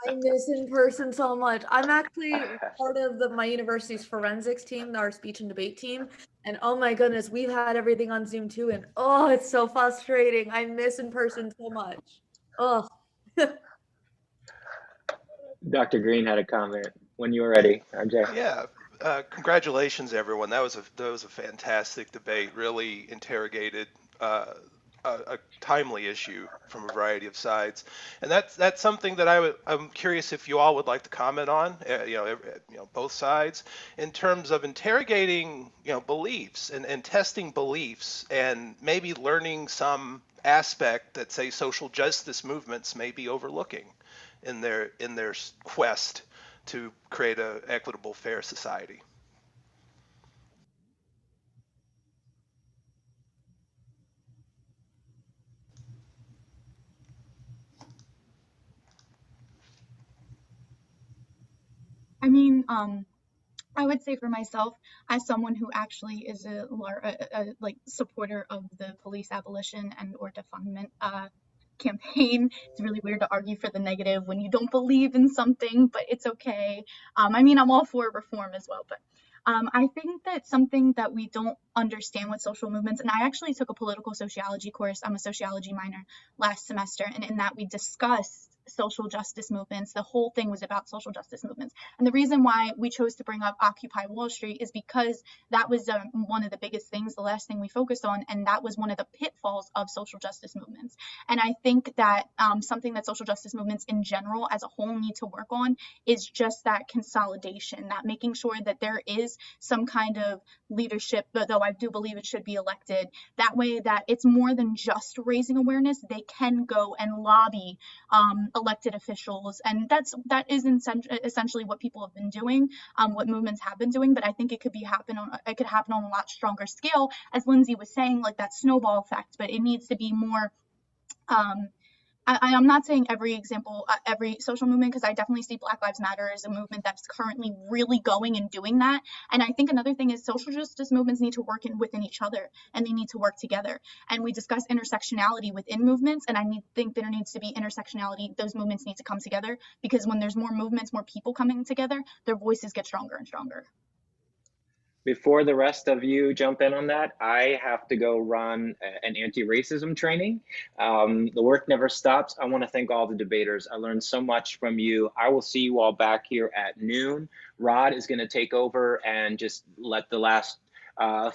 I miss in person so much. I'm actually part of my university's forensics team, our speech and debate team. And oh my goodness, we've had everything on Zoom too. And oh, it's so frustrating. I miss in person so much. Oh. Dr. Green had a comment when you were ready, RJ. Yeah, congratulations, everyone. That was a fantastic debate. Really interrogated a timely issue from a variety of sides, and that's something that I'm curious if you all would like to comment on. Both sides, in terms of interrogating beliefs and testing beliefs, and maybe learning some aspect that, say, social justice movements may be overlooking in their quest to create an equitable, fair society. I mean, I would say for myself, as someone who actually is a like supporter of the police abolition and or defundment campaign, it's really weird to argue for the negative when you don't believe in something, but it's okay. I mean, I'm all for reform as well, but I think that something that we don't understand with social movements, and I actually took a political sociology course, I'm a sociology minor last semester, and in that we discussed social justice movements. The whole thing was about social justice movements. And the reason why we chose to bring up Occupy Wall Street is because that was one of the biggest things, the last thing we focused on, and that was one of the pitfalls of social justice movements. And I think that something that social justice movements in general as a whole need to work on is just that consolidation, that making sure that there is some kind of leadership, though I do believe it should be elected, that way that it's more than just raising awareness. They can go and lobby elected officials, and that is essentially what people have been doing, what movements have been doing. But I think it could happen on a lot stronger scale, as Lindsay was saying, like that snowball effect. But it needs to be more. I'm not saying every social movement, because I definitely see Black Lives Matter as a movement that's currently really going and doing that. And I think another thing is social justice movements need to work within each other, and they need to work together. And we discuss intersectionality within movements, and I think there needs to be intersectionality. Those movements need to come together, because when there's more movements, more people coming together, their voices get stronger and stronger. Before the rest of you jump in on that, I have to go run an anti-racism training. The work never stops. I want to thank all the debaters. I learned so much from you. I will see you all back here at noon. Rod is going to take over and just let the last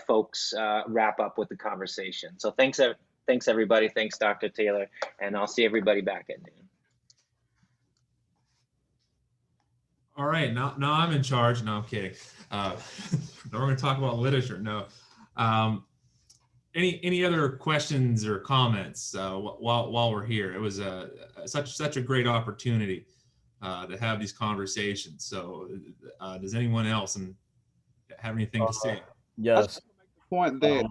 folks wrap up with the conversation. So thanks everybody. Thanks, Dr. Taylor. And I'll see everybody back at noon. All right, now I'm in charge. No, I'm kidding. Now we're going to talk about literature. No. Any other questions or comments while we're here? It was such a great opportunity to have these conversations. So, does anyone else have anything to say? Yes. Point that.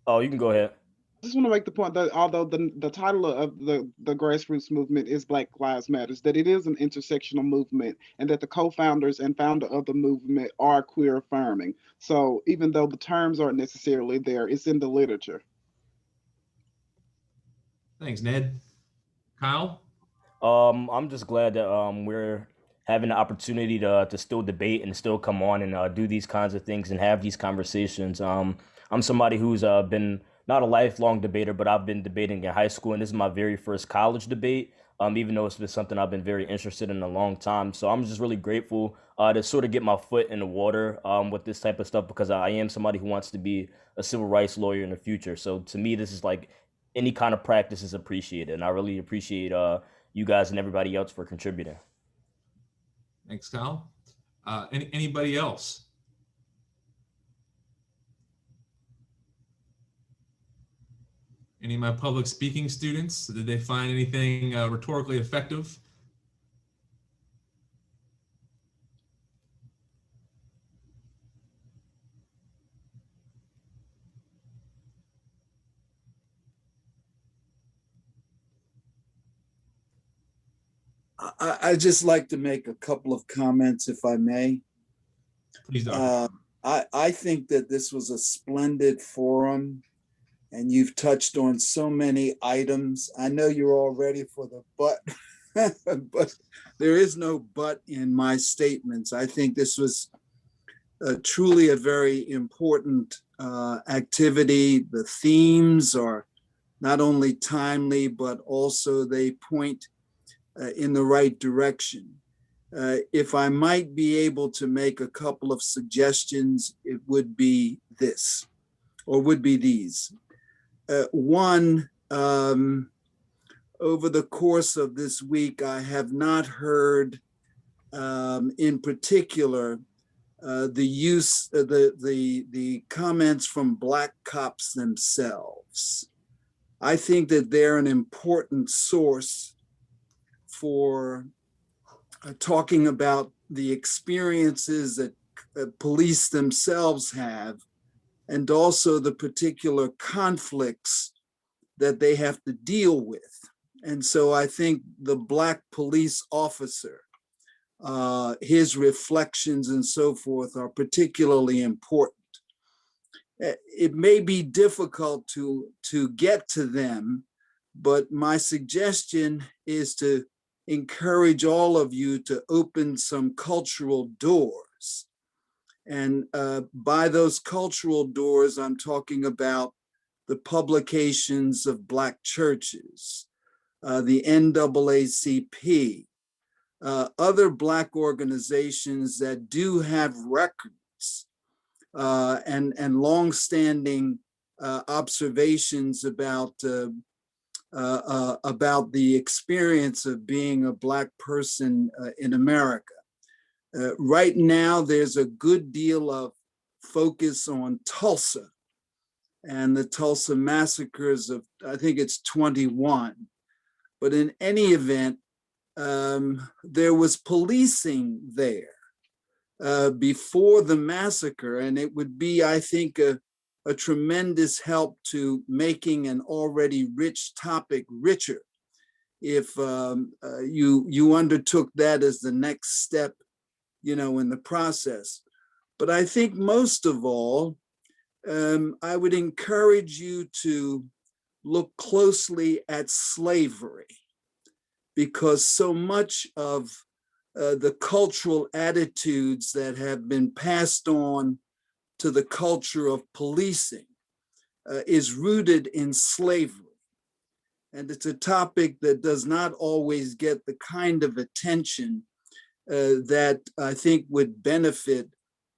Oh, you can go ahead. I just want to make the point that although the title of the grassroots movement is Black Lives Matters, that it is an intersectional movement, and that the co-founders and founder of the movement are queer affirming. So even though the terms aren't necessarily there, it's in the literature. Thanks, Ned. Kyle? I'm just glad that we're having the opportunity to still debate and still come on and do these kinds of things and have these conversations. I'm somebody who's been not a lifelong debater, but I've been debating in high school, and this is my very first college debate. Even though it's been something I've been very interested in a long time. So I'm just really grateful to sort of get my foot in the water with this type of stuff, because I am somebody who wants to be a civil rights lawyer in the future. So to me, this is like any kind of practice is appreciated. And I really appreciate you guys and everybody else for contributing. Thanks, Kyle. Anybody else? Any of my public speaking students, did they find anything rhetorically effective? I just like to make a couple of comments, if I may. Please, Dr. I think that this was a splendid forum, and you've touched on so many items. I know you're all ready for the but, but there is no but in my statements. I think this was truly a very important activity. The themes are not only timely, but also they point in the right direction. If I might be able to make a couple of suggestions, it would be this, or would be these. One, over the course of this week, I have not heard in particular the use, the comments from Black cops themselves. I think that they're an important source for talking about the experiences that police themselves have, and also the particular conflicts that they have to deal with. And so I think the Black police officer, his reflections and so forth are particularly important. It may be difficult to get to them, but my suggestion is to encourage all of you to open some cultural doors. And by those cultural doors, I'm talking about the publications of Black churches, the NAACP, other Black organizations that do have records and longstanding observations about the experience of being a Black person in America. Right now, there's a good deal of focus on Tulsa and the Tulsa massacres of, I think it's 21. But in any event, there was policing there before the massacre, and it would be, I think, a tremendous help to making an already rich topic richer if you undertook that as the next step, in the process. But I think most of all, I would encourage you to look closely at slavery, because so much of the cultural attitudes that have been passed on to the culture of policing is rooted in slavery. And it's a topic that does not always get the kind of attention that I think would benefit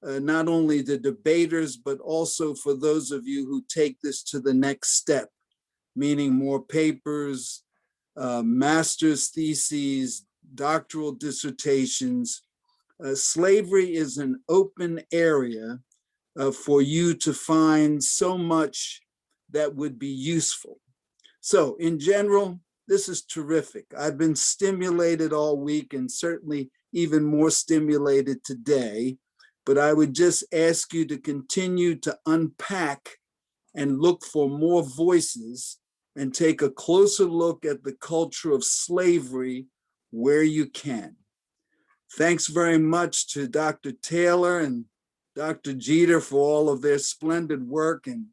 not only the debaters, but also for those of you who take this to the next step, meaning more papers, master's theses, doctoral dissertations. Slavery is an open area for you to find so much that would be useful. So in general, this is terrific. I've been stimulated all week, and certainly even more stimulated today, but I would just ask you to continue to unpack and look for more voices and take a closer look at the culture of slavery where you can. Thanks very much to Dr. Taylor and Dr. Jeter for all of their splendid work, and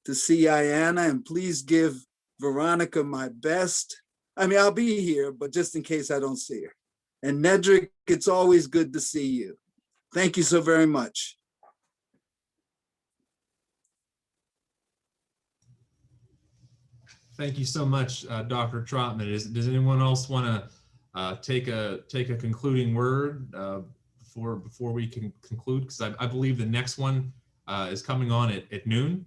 to see Ayanna, and please give Veronica my best. I mean, I'll be here, but just in case I don't see her. And Nedrick, it's always good to see you. Thank you so very much. Thank you so much, Dr. Trotman. Does anyone else want to take a concluding word before we can conclude? Because I believe the next one is coming on at noon.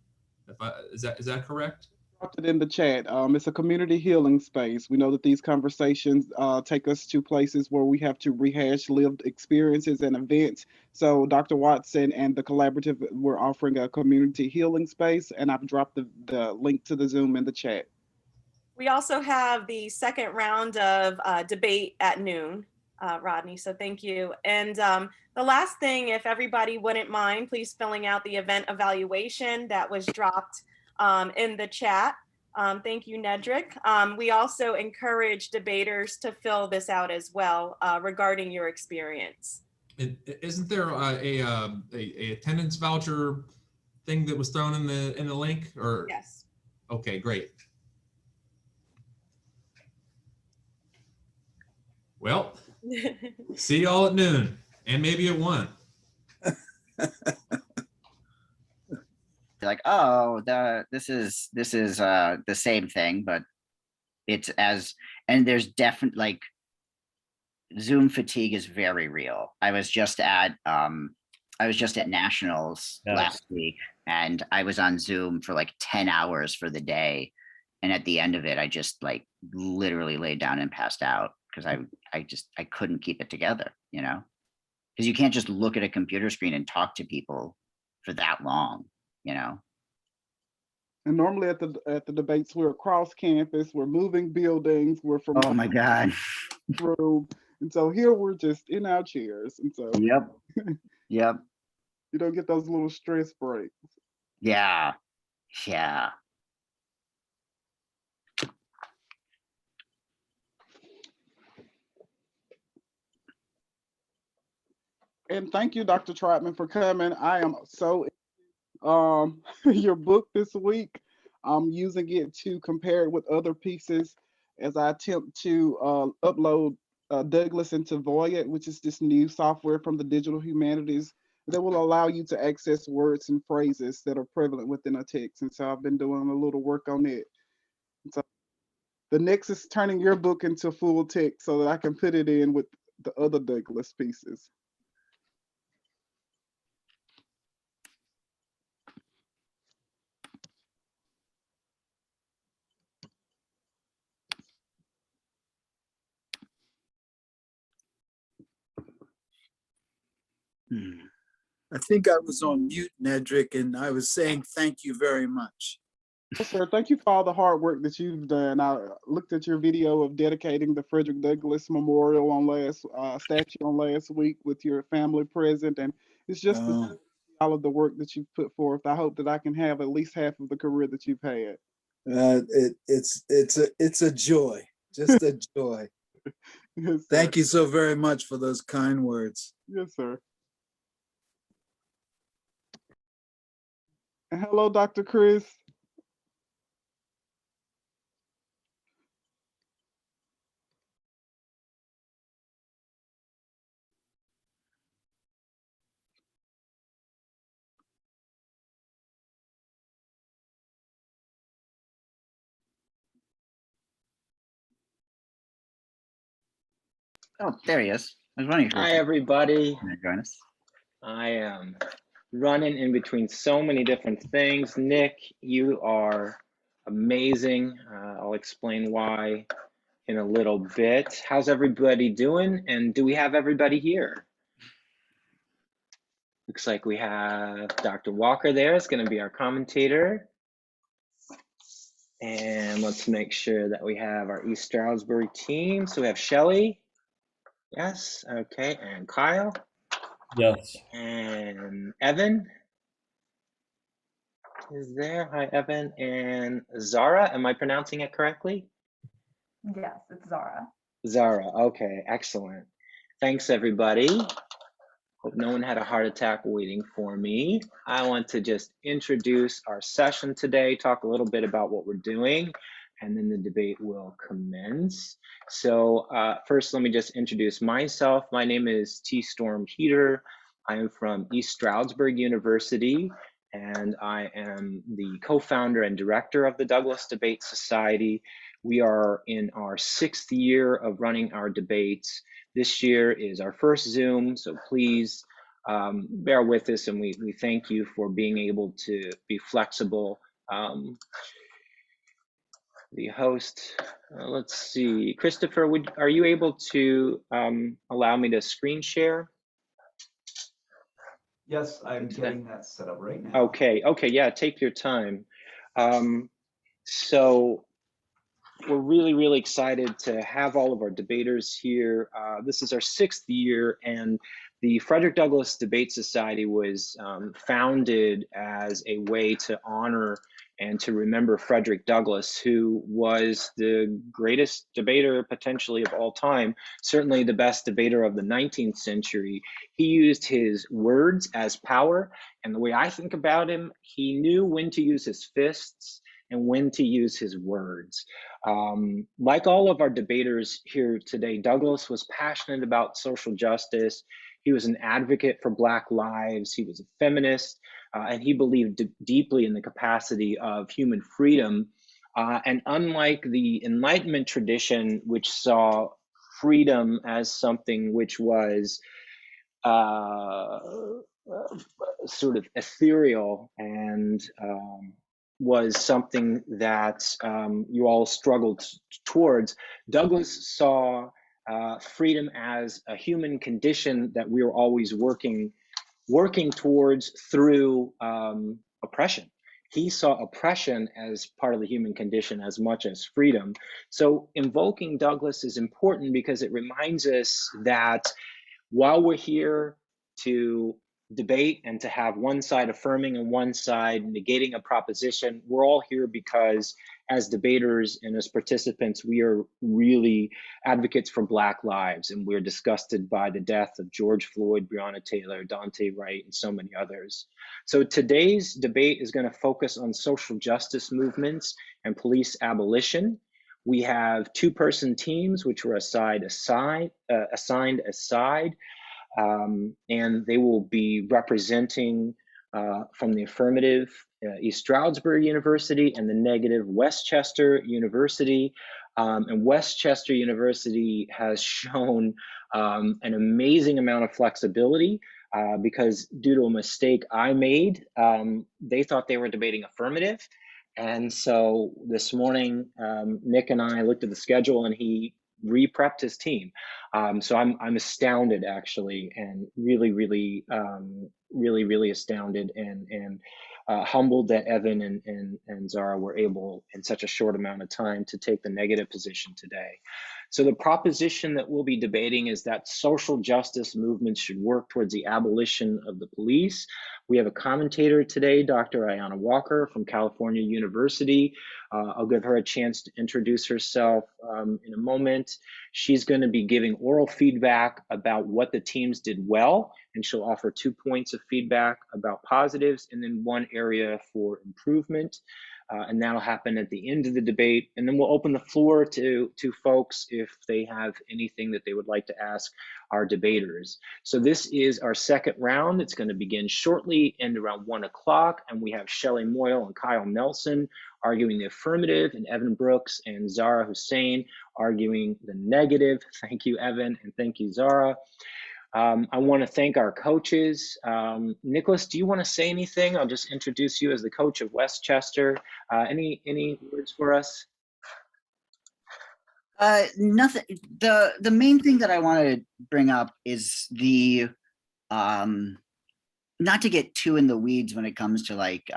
Is that correct? Dropped it in the chat. It's a community healing space. We know that these conversations take us to places where we have to rehash lived experiences and events. So Dr. Watson and the collaborative, we're offering a community healing space, and I've dropped the link to the Zoom in the chat. We also have the second round of debate at noon, Rodney, so thank you. And the last thing, if everybody wouldn't mind, please filling out the event evaluation that was dropped in the chat. Thank you, Nedrick. We also encourage debaters to fill this out as well regarding your experience. Isn't there a attendance voucher thing that was thrown in the link? Or yes. Okay, great. Well, see y'all at noon and maybe at 1. Like, oh, this is the same thing, but it's and there's definitely like Zoom fatigue is very real. I was just at nationals last week, and I was on Zoom for like 10 hours for the day, and at the end of it, I just like literally laid down and passed out because I couldn't keep it together, you know, because you can't just look at a computer screen and talk to people for that long, you know. And normally at the debates, we're across campus, we're moving buildings, we're from oh my God room, and so here we're just in our chairs, and so yep. You don't get those little stress breaks. Yeah. And thank you, Dr. Trotman, for coming. I am so your book this week. I'm using it to compare it with other pieces as I attempt to upload Douglas into Voyant, which is this new software from the digital humanities that will allow you to access words and phrases that are prevalent within a text. And so I've been doing a little work on it. So the next is turning your book into full text so that I can put it in with the other Douglas pieces. I think I was on mute, Nedrick, and I was saying thank you very much. Yes, sir. Thank you for all the hard work that you've done. I looked at your video of dedicating the Frederick Douglass Memorial on statue on last week with your family present, and it's just all of the work that you've put forth. I hope that I can have at least half of the career that you've had. It's a joy, just a joy. Yes, thank you so very much for those kind words. Yes, sir. And hello, Dr. Chris. Oh, there he is. I was running. Hi, everybody. Join us. I am running in between so many different things. Nick, you are amazing. I'll explain why in a little bit. How's everybody doing? And do we have everybody here? Looks like we have Dr. Walker there. It's going to be our commentator. And let's make sure that we have our East Stroudsburg team. So we have Shelly. Yes. Okay. And Kyle. Yes. And Evan is there. Hi, Evan. And Zara. Am I pronouncing it correctly? Yes, it's Zara. Zara. Okay. Excellent. Thanks, everybody. Hope no one had a heart attack waiting for me. I want to just introduce our session today, talk a little bit about what we're doing, and then the debate will commence. So first, let me just introduce myself. My name is T. Storm Heater. I am from East Stroudsburg University, and I am the co-founder and director of the Douglas Debate Society. We are in our 6th year of running our debates. This year is our first Zoom, so please bear with us, and we thank you for being able to be flexible. The host, let's see, Christopher, are you able to allow me to screen share? Yes, I'm getting that set up right now. Okay, yeah, take your time. So we're really excited to have all of our debaters here. This is our 6th year, and the Frederick Douglass Debate Society was founded as a way to honor and to remember Frederick Douglass, who was the greatest debater potentially of all time, certainly the best debater of the 19th century. He used his words as power, and the way I think about him, he knew when to use his fists and when to use his words. Like all of our debaters here today, Douglass was passionate about social justice. He was an advocate for Black lives. He was a feminist, and he believed deeply in the capacity of human freedom. And unlike the Enlightenment tradition, which saw freedom as something which was sort of ethereal and was something that you all struggled towards, Douglass saw freedom as a human condition that we were always working towards through oppression. He saw oppression as part of the human condition as much as freedom. So invoking Douglass is important because it reminds us that while we're here to debate and to have one side affirming and one side negating a proposition, we're all here because as debaters and as participants, we are really advocates for Black lives, and we're disgusted by the death of George Floyd, Breonna Taylor, Daunte Wright, and so many others. So today's debate is going to focus on social justice movements and police abolition. We have 2-person teams, which were assigned a side, and they will be representing from the affirmative East Stroudsburg University and the negative Westchester University. And Westchester University has shown an amazing amount of flexibility because due to a mistake I made, they thought they were debating affirmative. And so this morning, Nick and I looked at the schedule and he re-prepped his team. So I'm astounded actually, and really astounded and humbled that Evan and Zara were able in such a short amount of time to take the negative position today. So the proposition that we'll be debating is that social justice movements should work towards the abolition of the police. We have a commentator today, Dr. Ayanna Walker from California University. I'll give her a chance to introduce herself in a moment. She's going to be giving oral feedback about what the teams did well, and she'll offer 2 points of feedback about positives and then 1 area for improvement. And that'll happen at the end of the debate. And then we'll open the floor to folks if they have anything that they would like to ask our debaters. So this is our 2nd round. It's going to begin shortly, end around 1 o'clock. And we have Shelley Moyle and Kyle Nelson arguing the affirmative, and Evan Brooks and Zara Hussein arguing the negative. Thank you, Evan, and thank you, Zara. I want to thank our coaches. Nicholas, do you want to say anything? I'll just introduce you as the coach of Westchester. Any words for us? Nothing. The main thing that I want to bring up is the not to get too in the weeds when it comes to like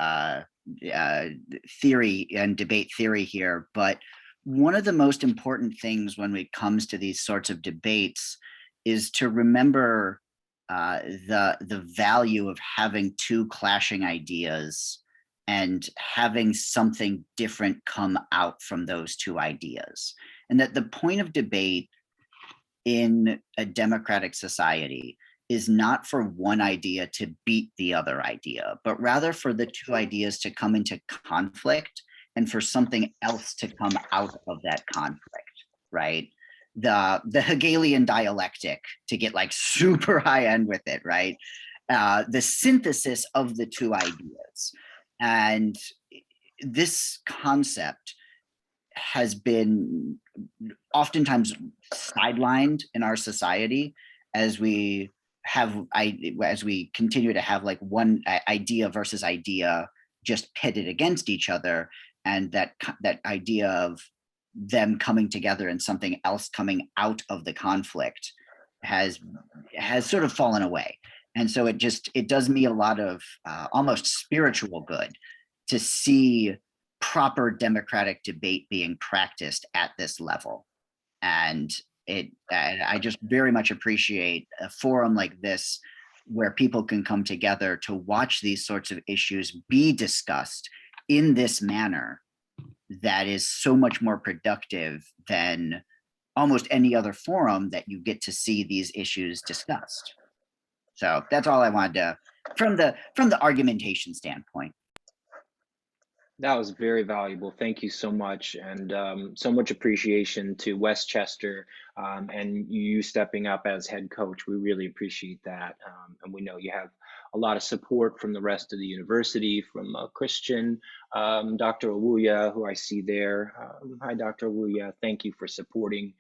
theory and debate theory here, but one of the most important things when it comes to these sorts of debates is to remember the value of having 2 clashing ideas and having something different come out from those 2 ideas. And that the point of debate in a democratic society is not for one idea to beat the other idea, but rather for the 2 ideas to come into conflict and for something else to come out of that conflict, right? The Hegelian dialectic, to get like super high end with it, right? The synthesis of the two ideas. And this concept has been oftentimes sidelined in our society as we continue to have like one idea versus idea just pitted against each other, and that idea of them coming together and something else coming out of the conflict has sort of fallen away. And so it does me a lot of almost spiritual good to see proper democratic debate being practiced at this level. And I just very much appreciate a forum like this where people can come together to watch these sorts of issues be discussed in this manner that is so much more productive than almost any other forum that you get to see these issues discussed. So that's all I wanted to, from the argumentation standpoint. That was very valuable. Thank you so much. And so much appreciation to Westchester and you stepping up as head coach. We really appreciate that. And we know you have a lot of support from the rest of the university, from Christian, Dr. Owuya, who I see there. Hi, Dr. Owuya. Thank you for supporting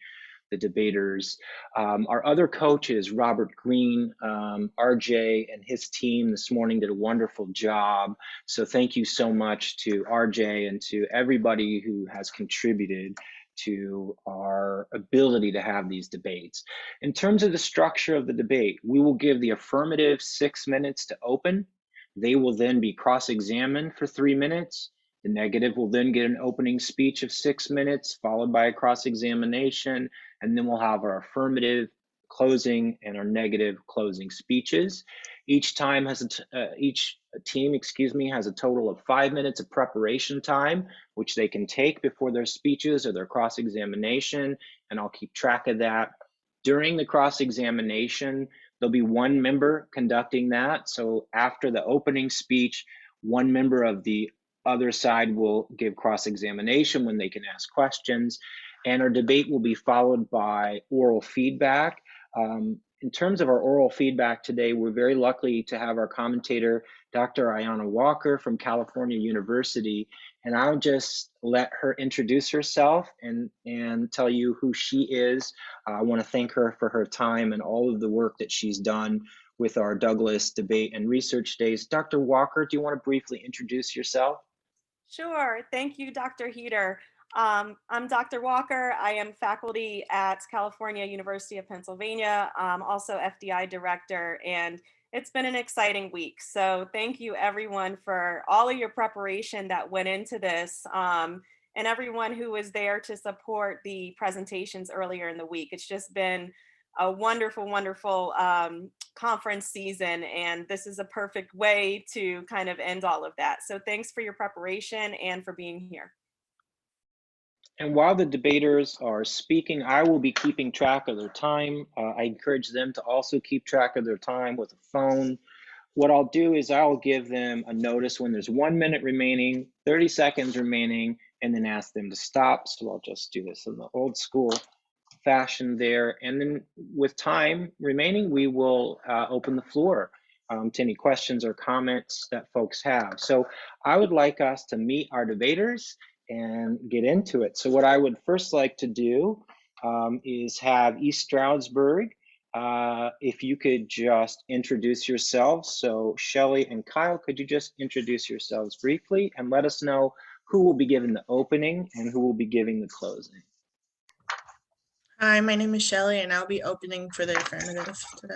the debaters. Our other coaches, Robert Green, RJ and his team this morning did a wonderful job. So thank you so much to RJ and to everybody who has contributed to our ability to have these debates. In terms of the structure of the debate, we will give the affirmative 6 minutes to open. They will then be cross-examined for 3 minutes. The negative will then get an opening speech of 6 minutes, followed by a cross-examination, and then we'll have our affirmative closing and our negative closing speeches. Each team has a total of 5 minutes of preparation time, which they can take before their speeches or their cross-examination, and I'll keep track of that. During the cross-examination, there'll be one member conducting that. So after the opening speech, one member of the other side will give cross-examination when they can ask questions. And our debate will be followed by oral feedback. In terms of our oral feedback today, we're very lucky to have our commentator, Dr. Ayanna Walker from California University. And I'll just let her introduce herself and tell you who she is. I want to thank her for her time and all of the work that she's done with our Douglas Debate and Research Days. Dr. Walker, do you want to briefly introduce yourself? Sure. Thank you, Dr. Heater. I'm Dr. Walker. I am faculty at California University of Pennsylvania. I'm also FDI director, and it's been an exciting week. So thank you everyone for all of your preparation that went into this, and everyone who was there to support the presentations earlier in the week. It's just been a wonderful, wonderful conference season, and this is a perfect way to kind of end all of that. So thanks for your preparation and for being here. And while the debaters are speaking, I will be keeping track of their time. I encourage them to also keep track of their time with a phone. What I'll do is I'll give them a notice when there's 1 minute remaining, 30 seconds remaining, and then ask them to stop. So I'll just do this in the old school fashion there. And then with time remaining, we will open the floor to any questions or comments that folks have. So I would like us to meet our debaters and get into it. So what I would first like to do is have East Stroudsburg, if you could just introduce yourselves. So Shelley and Kyle, could you just introduce yourselves briefly and let us know who will be giving the opening and who will be giving the closing? Hi, my name is Shelley, and I'll be opening for the affirmative today.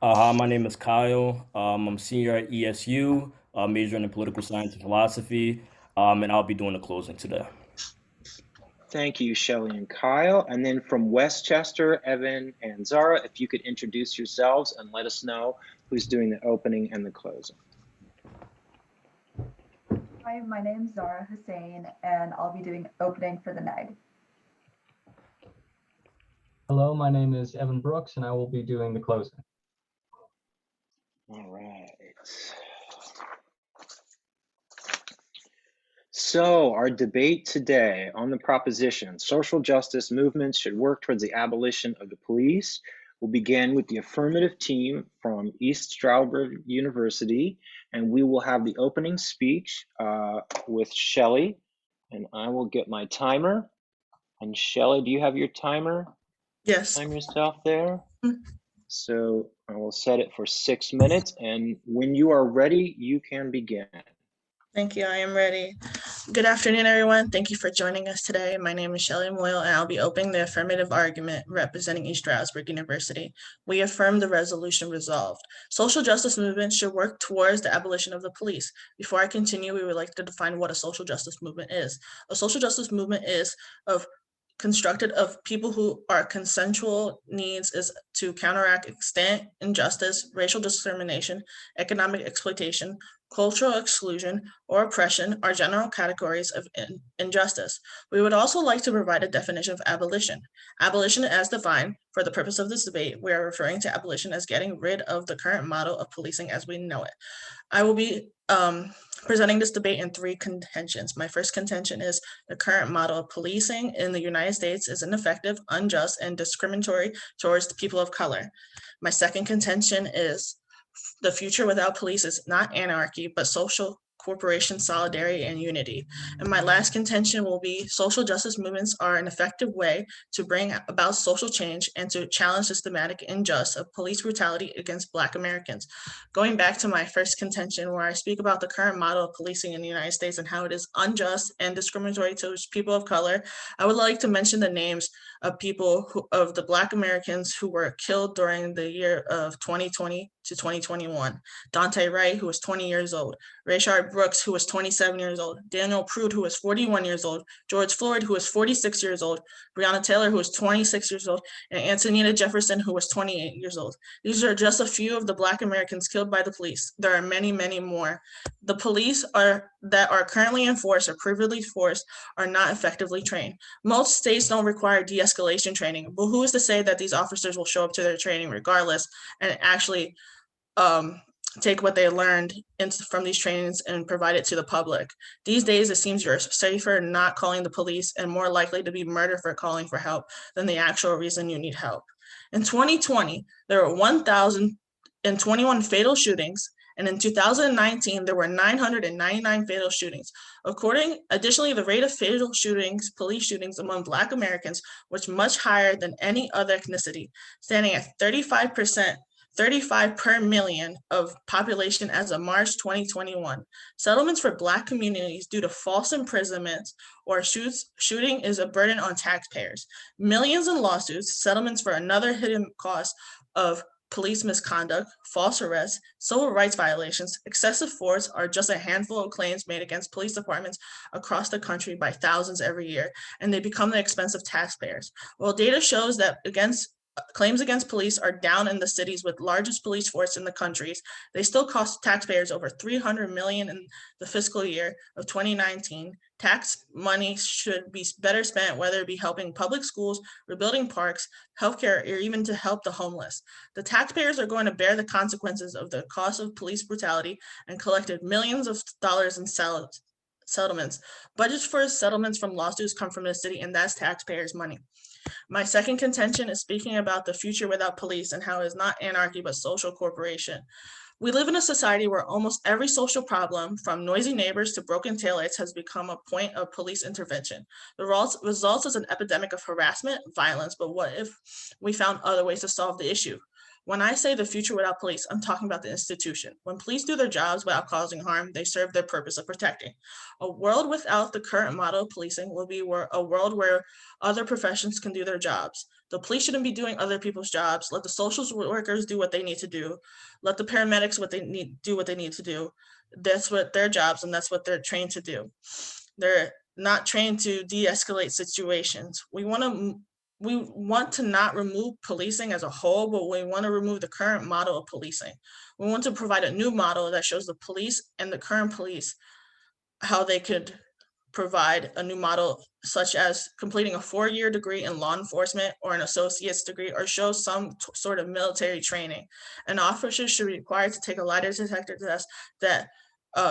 Hi, my name is Kyle. I'm senior at ESU, majoring in political science and philosophy, and I'll be doing the closing today. Thank you, Shelley and Kyle. And then from Westchester, Evan and Zara, if you could introduce yourselves and let us know who's doing the opening and the closing. Hi, my name's Zara Hussein, and I'll be doing opening for the neg. Hello, my name is Evan Brooks, and I will be doing the closing. All right. So our debate today on the proposition, social justice movements should work towards the abolition of the police, will begin with the affirmative team from East Stroudsburg University, and we will have the opening speech with Shelley, and I will get my timer. And Shelley, do you have your timer? Yes. Time yourself there. So I will set it for 6 minutes, and when you are ready, you can begin. Thank you. I am ready. Good afternoon, everyone. Thank you for joining us today. My name is Shelley Moyle, and I'll be opening the affirmative argument representing East Stroudsburg University. We affirm the resolution resolved. Social justice movements should work towards the abolition of the police. Before I continue, we would like to define what a social justice movement is. A social justice movement is constructed of people who are consensual needs is to counteract extent injustice, racial discrimination, economic exploitation, cultural exclusion, or oppression are general categories of injustice. We would also like to provide a definition of abolition. Abolition as defined for the purpose of this debate, we are referring to abolition as getting rid of the current model of policing as we know it. I will be presenting this debate in 3 contentions. My first contention is the current model of policing in the United States is ineffective, unjust, and discriminatory towards the people of color. My second contention is the future without police is not anarchy, but social cooperation, solidarity, and unity. And my last contention will be social justice movements are an effective way to bring about social change and to challenge systematic injustice of police brutality against Black Americans. Going back to my first contention where I speak about the current model of policing in the United States and how it is unjust and discriminatory to people of color, I would like to mention the names of people of the Black Americans who were killed during the year of 2020 to 2021. Dante Wright, who was 20 years old, Rayshard Brooks, who was 27 years old, Daniel Prude, who was 41 years old, George Floyd, who was 46 years old, Breonna Taylor, who was 26 years old, and Antonina Jefferson, who was 28 years old. These are just a few of the Black Americans killed by the police. There are many, many more. The police that are currently enforced or previously forced are not effectively trained. Most states don't require de-escalation training, but who is to say that these officers will show up to their training regardless and actually take what they learned from these trainings and provide it to the public. These days, it seems you're safer not calling the police and more likely to be murdered for calling for help than the actual reason you need help. In 2020, there were 1,021 fatal shootings, and in 2019, there were 999 fatal shootings. Additionally, the rate of fatal shootings, police shootings among Black Americans was much higher than any other ethnicity, standing at 35 per million of population as of March 2021. Settlements for Black communities due to false imprisonments or shooting is a burden on taxpayers. Millions in lawsuits, settlements for another hidden cost of police misconduct, false arrests, civil rights violations, excessive force are just a handful of claims made against police departments across the country by thousands every year, and they become the expense of taxpayers. While data shows that claims against police are down in the cities with largest police force in the countries, they still cost taxpayers over $300 million in the fiscal year of 2019. Tax money should be better spent, whether it be helping public schools, rebuilding parks, healthcare, or even to help the homeless. The taxpayers are going to bear the consequences of the cost of police brutality and collected millions of dollars in settlements. Budgets for settlements from lawsuits come from the city, and that's taxpayers' money. My second contention is speaking about the future without police and how it's not anarchy, but social cooperation. We live in a society where almost every social problem, from noisy neighbors to broken taillights, has become a point of police intervention. The result is an epidemic of harassment, violence, but what if we found other ways to solve the issue? When I say the future without police, I'm talking about the institution. When police do their jobs without causing harm, they serve their purpose of protecting. A world without the current model of policing will be a world where other professions can do their jobs. The police shouldn't be doing other people's jobs. Let the social workers do what they need to do. Let the paramedics do what they need to do. That's what their jobs, and that's what they're trained to do. They're not trained to de-escalate situations. We want to not remove policing as a whole, but we want to remove the current model of policing. We want to provide a new model that shows the police and the current police how they could provide a new model, such as completing a 4-year degree in law enforcement or an associate's degree, or show some sort of military training. An officer should be required to take a lie detector test that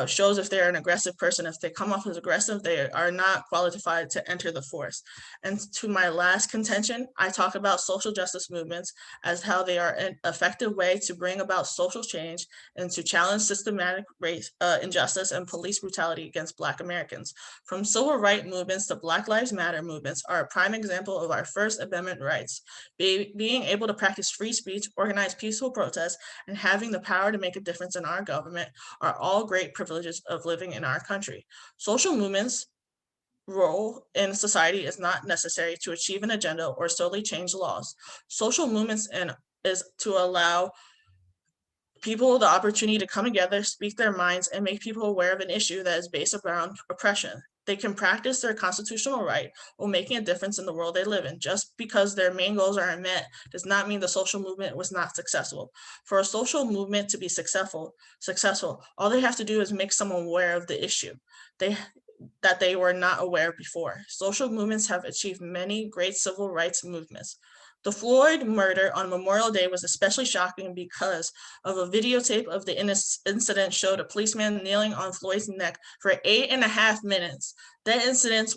shows if they're an aggressive person. If they come off as aggressive, they are not qualified to enter the force. And to my last contention, I talk about social justice movements as how they are an effective way to bring about social change and to challenge systematic race injustice and police brutality against Black Americans. From civil rights movements to Black Lives Matter movements are a prime example of our First Amendment rights. Being able to practice free speech, organize peaceful protests, and having the power to make a difference in our government are all great privileges of living in our country. Social movements' role in society is not necessary to achieve an agenda or solely change laws. Social movements is to allow people the opportunity to come together, speak their minds, and make people aware of an issue that is based around oppression. They can practice their constitutional right while making a difference in the world they live in. Just because their main goals aren't met does not mean the social movement was not successful. For a social movement to be successful, all they have to do is make someone aware of the issue that they were not aware before. Social movements have achieved many great civil rights movements. The Floyd murder on Memorial Day was especially shocking because of a videotape of the incident showed a policeman kneeling on Floyd's neck for 8.5 minutes. That incident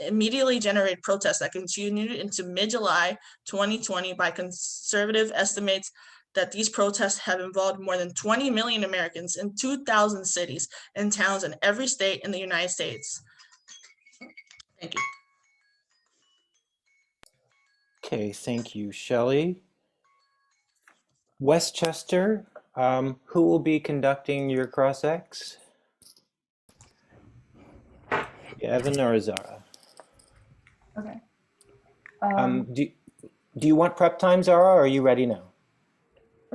immediately generated protests that continued into mid-July 2020 by conservative estimates that these protests have involved more than 20 million Americans in 2,000 cities and towns in every state in the United States. Thank you. Okay, thank you, Shelley. Westchester, who will be conducting your cross-ex? Evan or Zara? Okay. Do you want prep time, Zara, or are you ready now?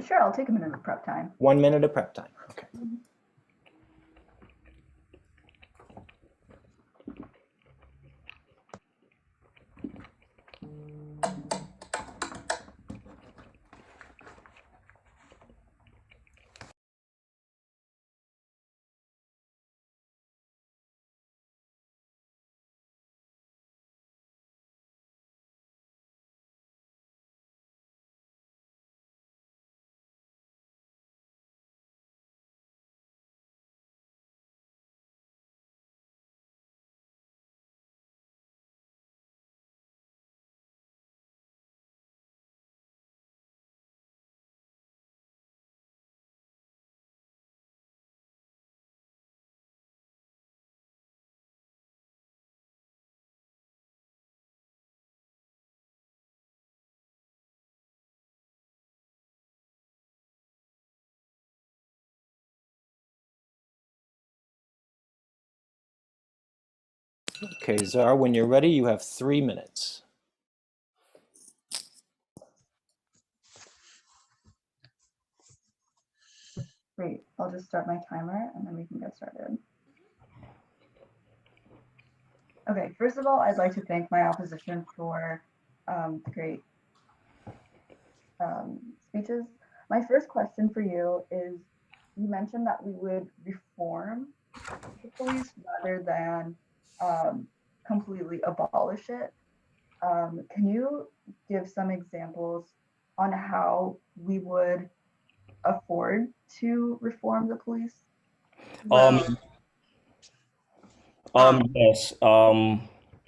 Sure, I'll take a minute of prep time. 1 minute of prep time, okay. Okay, Zara, when you're ready, you have 3 minutes. Great, I'll just start my timer and then we can get started. Okay, first of all, I'd like to thank my opposition for the great speeches. My first question for you is, you mentioned that we would reform the police rather than completely abolish it. Can you give some examples on how we would afford to reform the police? Yes.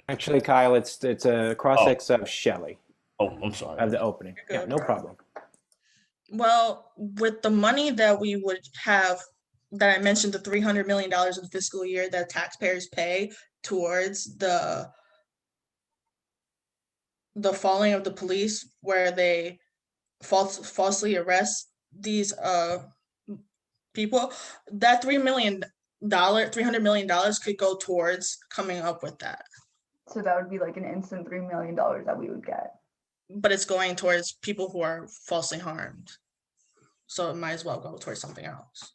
Actually, Kyle, it's a cross-ex of Shelley. Oh, I'm sorry. Of the opening. Yeah, no problem. Well, with the money that we would have, that I mentioned, the $300 million in the fiscal year that taxpayers pay towards the falling of the police, where they falsely arrest these people, that $300 million could go towards coming up with that. So that would be like an instant $3 million that we would get. But it's going towards people who are falsely harmed. So it might as well go towards something else.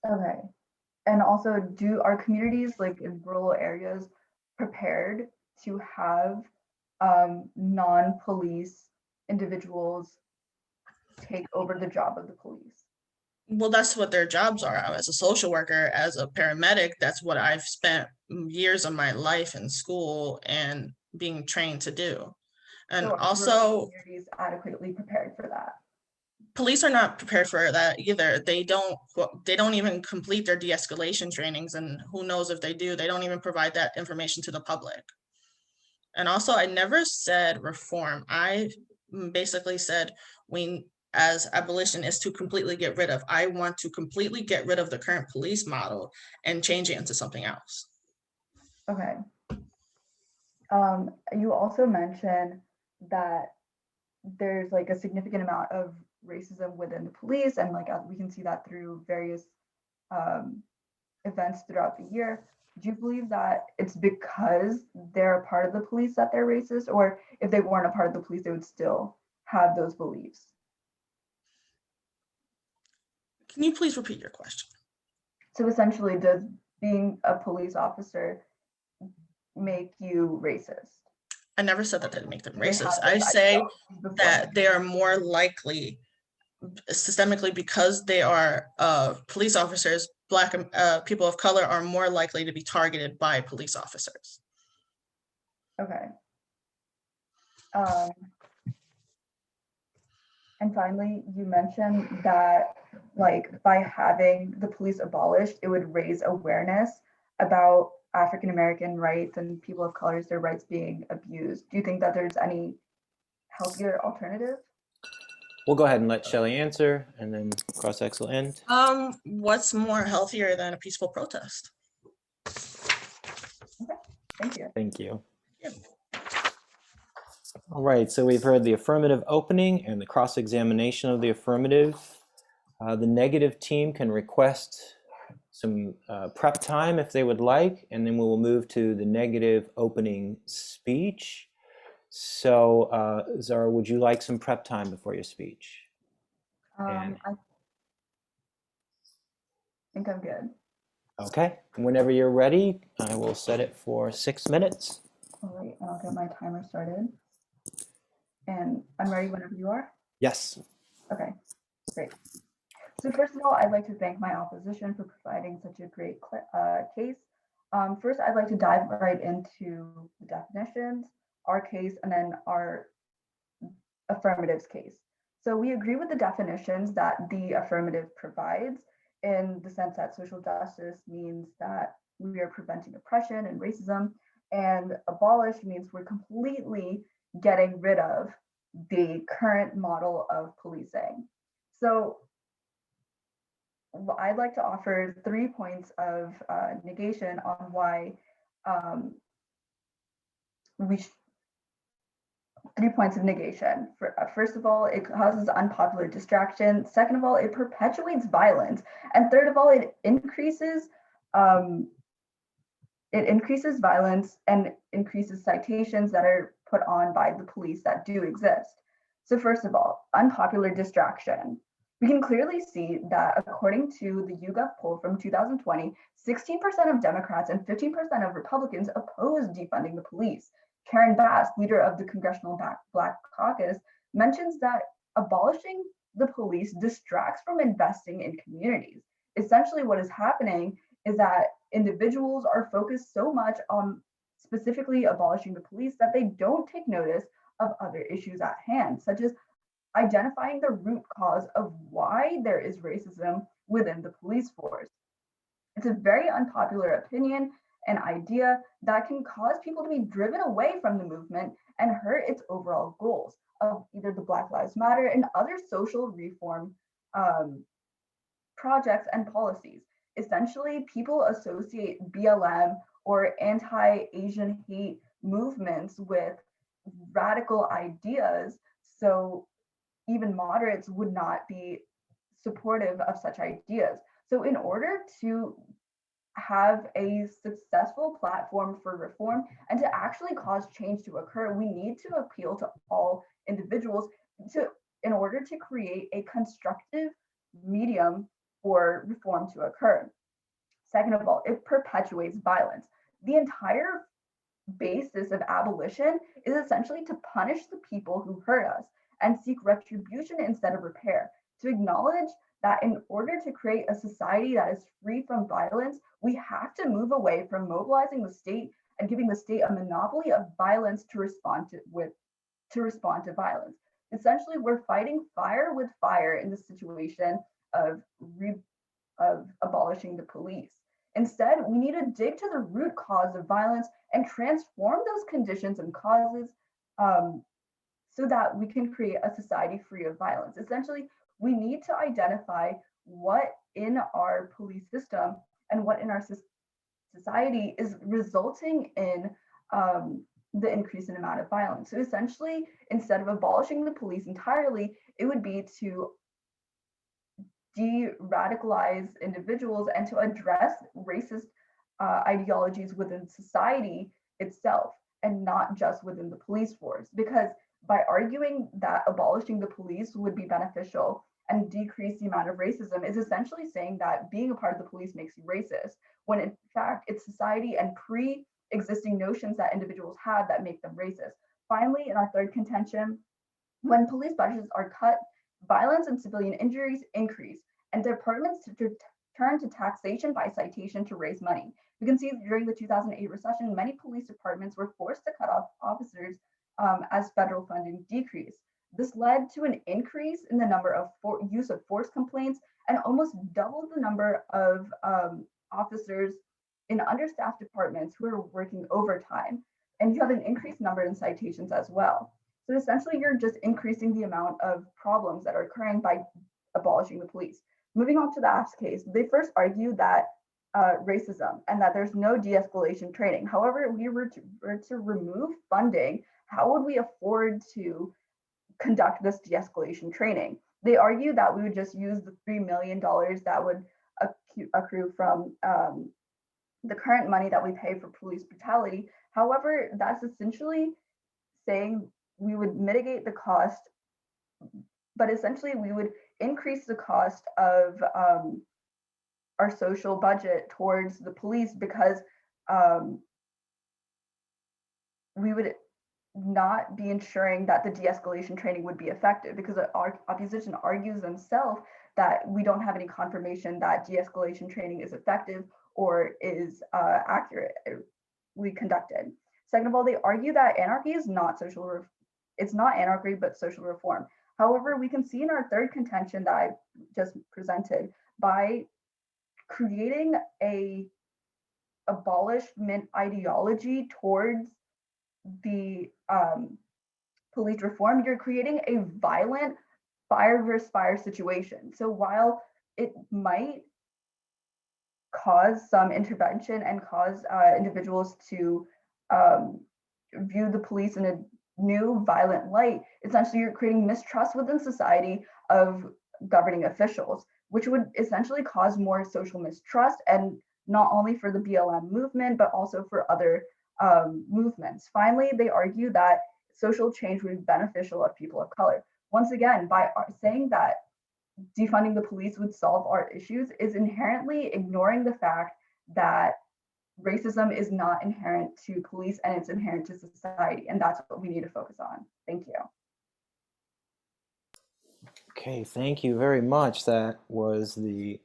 Okay. And also, are communities like in rural areas prepared to have non-police individuals take over the job of the police? Well, that's what their jobs are. As a social worker, as a paramedic, that's what I've spent years of my life in school and being trained to do. And so also, communities adequately prepared for that? police are not prepared for that either. They don't even complete their de-escalation trainings, and who knows if they do. They don't even provide that information to the public. And also, I never said reform. I basically said we, as abolitionists, to completely get rid of. I want to completely get rid of the current police model and change it into something else. Okay. You also mentioned that there's like a significant amount of racism within the police, and like we can see that through various events throughout the year. Do you believe that it's because they're a part of the police that they're racist, or if they weren't a part of the police, they would still have those beliefs? Can you please repeat your question? So essentially, does being a police officer make you racist? I never said that make them racist. I say that they are more likely, systemically, because they are police officers, Black people of color are more likely to be targeted by police officers. Okay. And finally, you mentioned that like by having the police abolished, it would raise awareness about African-American rights and people of color, their rights being abused. Do you think that there's any healthier alternative? We'll go ahead and let Shelley answer, and then Cross-Ex will end. What's more healthier than a peaceful protest? Okay, thank you. Thank you. Yeah. All right, so we've heard the affirmative opening and the cross-examination of the affirmative. The negative team can request some prep time if they would like, and then we will move to the negative opening speech. So Zara, would you like some prep time before your speech? I think I'm good. Okay, whenever you're ready, I will set it for 6 minutes. All right, and I'll get my timer started. And I'm ready whenever you are? Yes. Okay, great. So first of all, I'd like to thank my opposition for providing such a great case. First, I'd like to dive right into the definitions, our case, and then our affirmatives case. So we agree with the definitions that the affirmative provides, in the sense that social justice means that we are preventing oppression and racism, and abolish means we're completely getting rid of the current model of policing. So I'd like to offer 3 points of negation on why 3 points of negation. First of all, it causes unpopular distraction. Second of all, it perpetuates violence. And third of all, it increases violence and increases citations that are put on by the police that do exist. So first of all, unpopular distraction. We can clearly see that according to the YouGov poll from 2020, 16% of Democrats and 15% of Republicans oppose defunding the police. Karen Bass, leader of the Congressional Black Caucus, mentions that abolishing the police distracts from investing in communities. Essentially, what is happening is that individuals are focused so much on specifically abolishing the police that they don't take notice of other issues at hand, such as identifying the root cause of why there is racism within the police force. It's a very unpopular opinion and idea that can cause people to be driven away from the movement and hurt its overall goals of either the Black Lives Matter and other social reform projects and policies. Essentially, people associate BLM or anti-Asian hate movements with radical ideas, so even moderates would not be supportive of such ideas. So in order to have a successful platform for reform and to actually cause change to occur, we need to appeal to all individuals in order to create a constructive medium for reform to occur. Second of all, it perpetuates violence. The entire basis of abolition is essentially to punish the people who hurt us and seek retribution instead of repair, to acknowledge that in order to create a society that is free from violence, we have to move away from mobilizing the state and giving the state a monopoly of violence to respond to violence. Essentially, we're fighting fire with fire in the situation of abolishing the police. Instead, we need to dig to the root cause of violence and transform those conditions and causes so that we can create a society free of violence. Essentially, we need to identify what in our police system and what in our society is resulting in the increase in amount of violence. So essentially, instead of abolishing the police entirely, it would be to de-radicalize individuals and to address racist ideologies within society itself and not just within the police force. Because by arguing that abolishing the police would be beneficial and decrease the amount of racism is essentially saying that being a part of the police makes you racist, when in fact it's society and pre-existing notions that individuals have that make them racist. Finally, in our third contention, when police budgets are cut, violence and civilian injuries increase, and departments turn to taxation by citation to raise money. You can see during the 2008 recession, many police departments were forced to cut off officers as federal funding decreased. This led to an increase in the number of use of force complaints and almost doubled the number of officers in understaffed departments who are working overtime. And you have an increased number in citations as well. So essentially, you're just increasing the amount of problems that are occurring by abolishing the police. Moving on to the Axe case, they first argued that racism and that there's no de-escalation training. However, if we were to remove funding, how would we afford to conduct this de-escalation training? They argue that we would just use the $3 million that would accrue from the current money that we pay for police brutality. However, that's essentially saying we would mitigate the cost, but essentially we would increase the cost of our social budget towards the police because we would not be ensuring that the de-escalation training would be effective, because our opposition argues themselves that we don't have any confirmation that de-escalation training is effective or is accurately conducted. Second of all, they argue that anarchy is not it's not anarchy, but social reform. However, we can see in our third contention that I just presented, by creating a abolishment ideology towards the police reform, you're creating a violent fire versus fire situation. So while it might cause some intervention and cause individuals to view the police in a new violent light, essentially you're creating mistrust within society of governing officials, which would essentially cause more social mistrust, and not only for the BLM movement, but also for other movements. Finally, they argue that social change would be beneficial of people of color. Once again, by saying that defunding the police would solve our issues is inherently ignoring the fact that racism is not inherent to police and it's inherent to society. And that's what we need to focus on. Thank you. Okay, thank you very much. That was the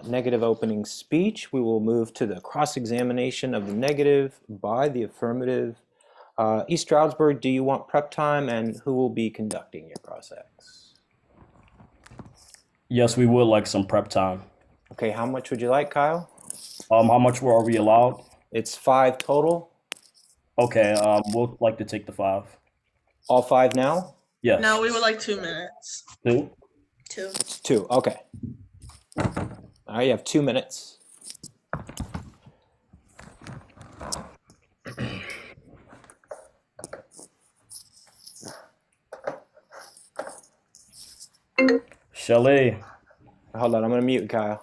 negative opening speech. We will move to the cross-examination of the negative by the affirmative. East Stroudsburg, do you want prep time, and who will be conducting your cross-ex? Yes, we would like some prep time. Okay, how much would you like, Kyle? How much are we allowed? It's 5 total. Okay, we'll like to take the 5. All 5 now? Yes. No, we would like 2 minutes. 2? 2. It's 2, okay. All right, you have 2 minutes. Shelley. Hold on, I'm gonna mute Kyle.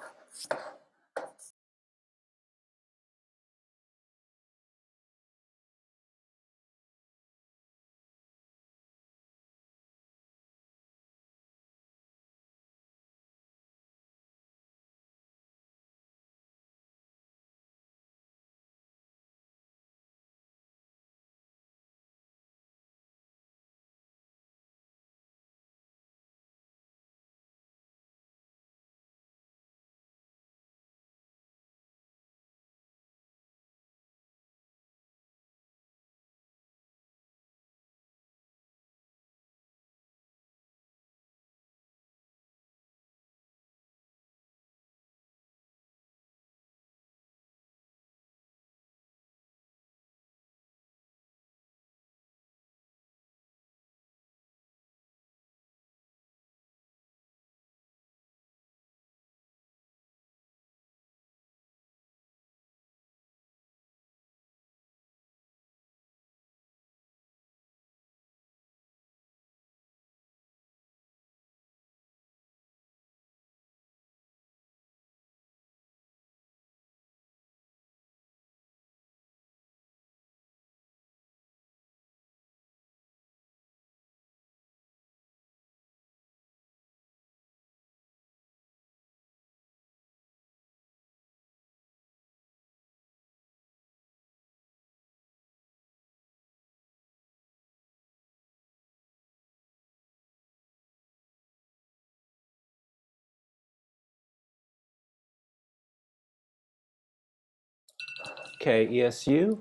Okay, ESU,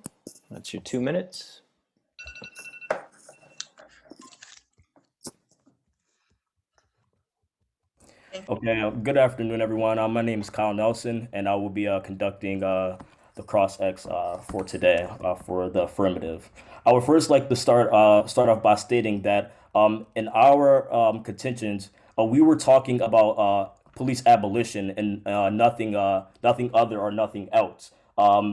that's your 2 minutes. Okay, good afternoon, everyone. My name is Kyle Nelson, and I will be conducting the cross-ex for today for the affirmative. I would first like to start off by stating that in our contentions, we were talking about police abolition and nothing other or nothing else.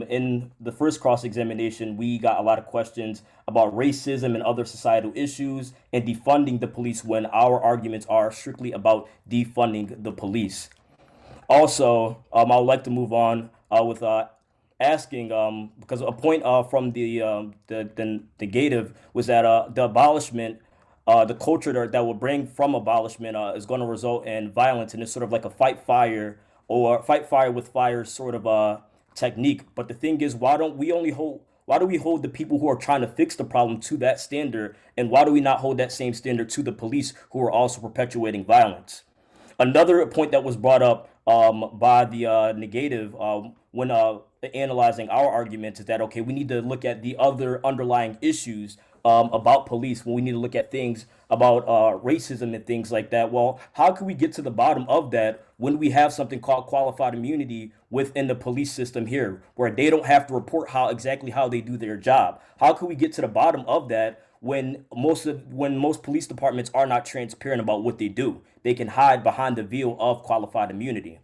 In the first cross-examination, we got a lot of questions about racism and other societal issues and defunding the police when our arguments are strictly about defunding the police. Also, I would like to move on with asking because a point from the negative was that the abolishment, the culture that will bring from abolishment is going to result in violence, and it's sort of like a fight fire or fight fire with fire sort of technique. But the thing is, why do we hold the people who are trying to fix the problem to that standard, and why do we not hold that same standard to the police who are also perpetuating violence? Another point that was brought up by the negative when analyzing our arguments is that, okay, we need to look at the other underlying issues about police when we need to look at things about racism and things like that. Well, how can we get to the bottom of that when we have something called qualified immunity within the police system here, where they don't have to report exactly how they do their job? How can we get to the bottom of that when most police departments are not transparent about what they do? They can hide behind the veil of qualified immunity.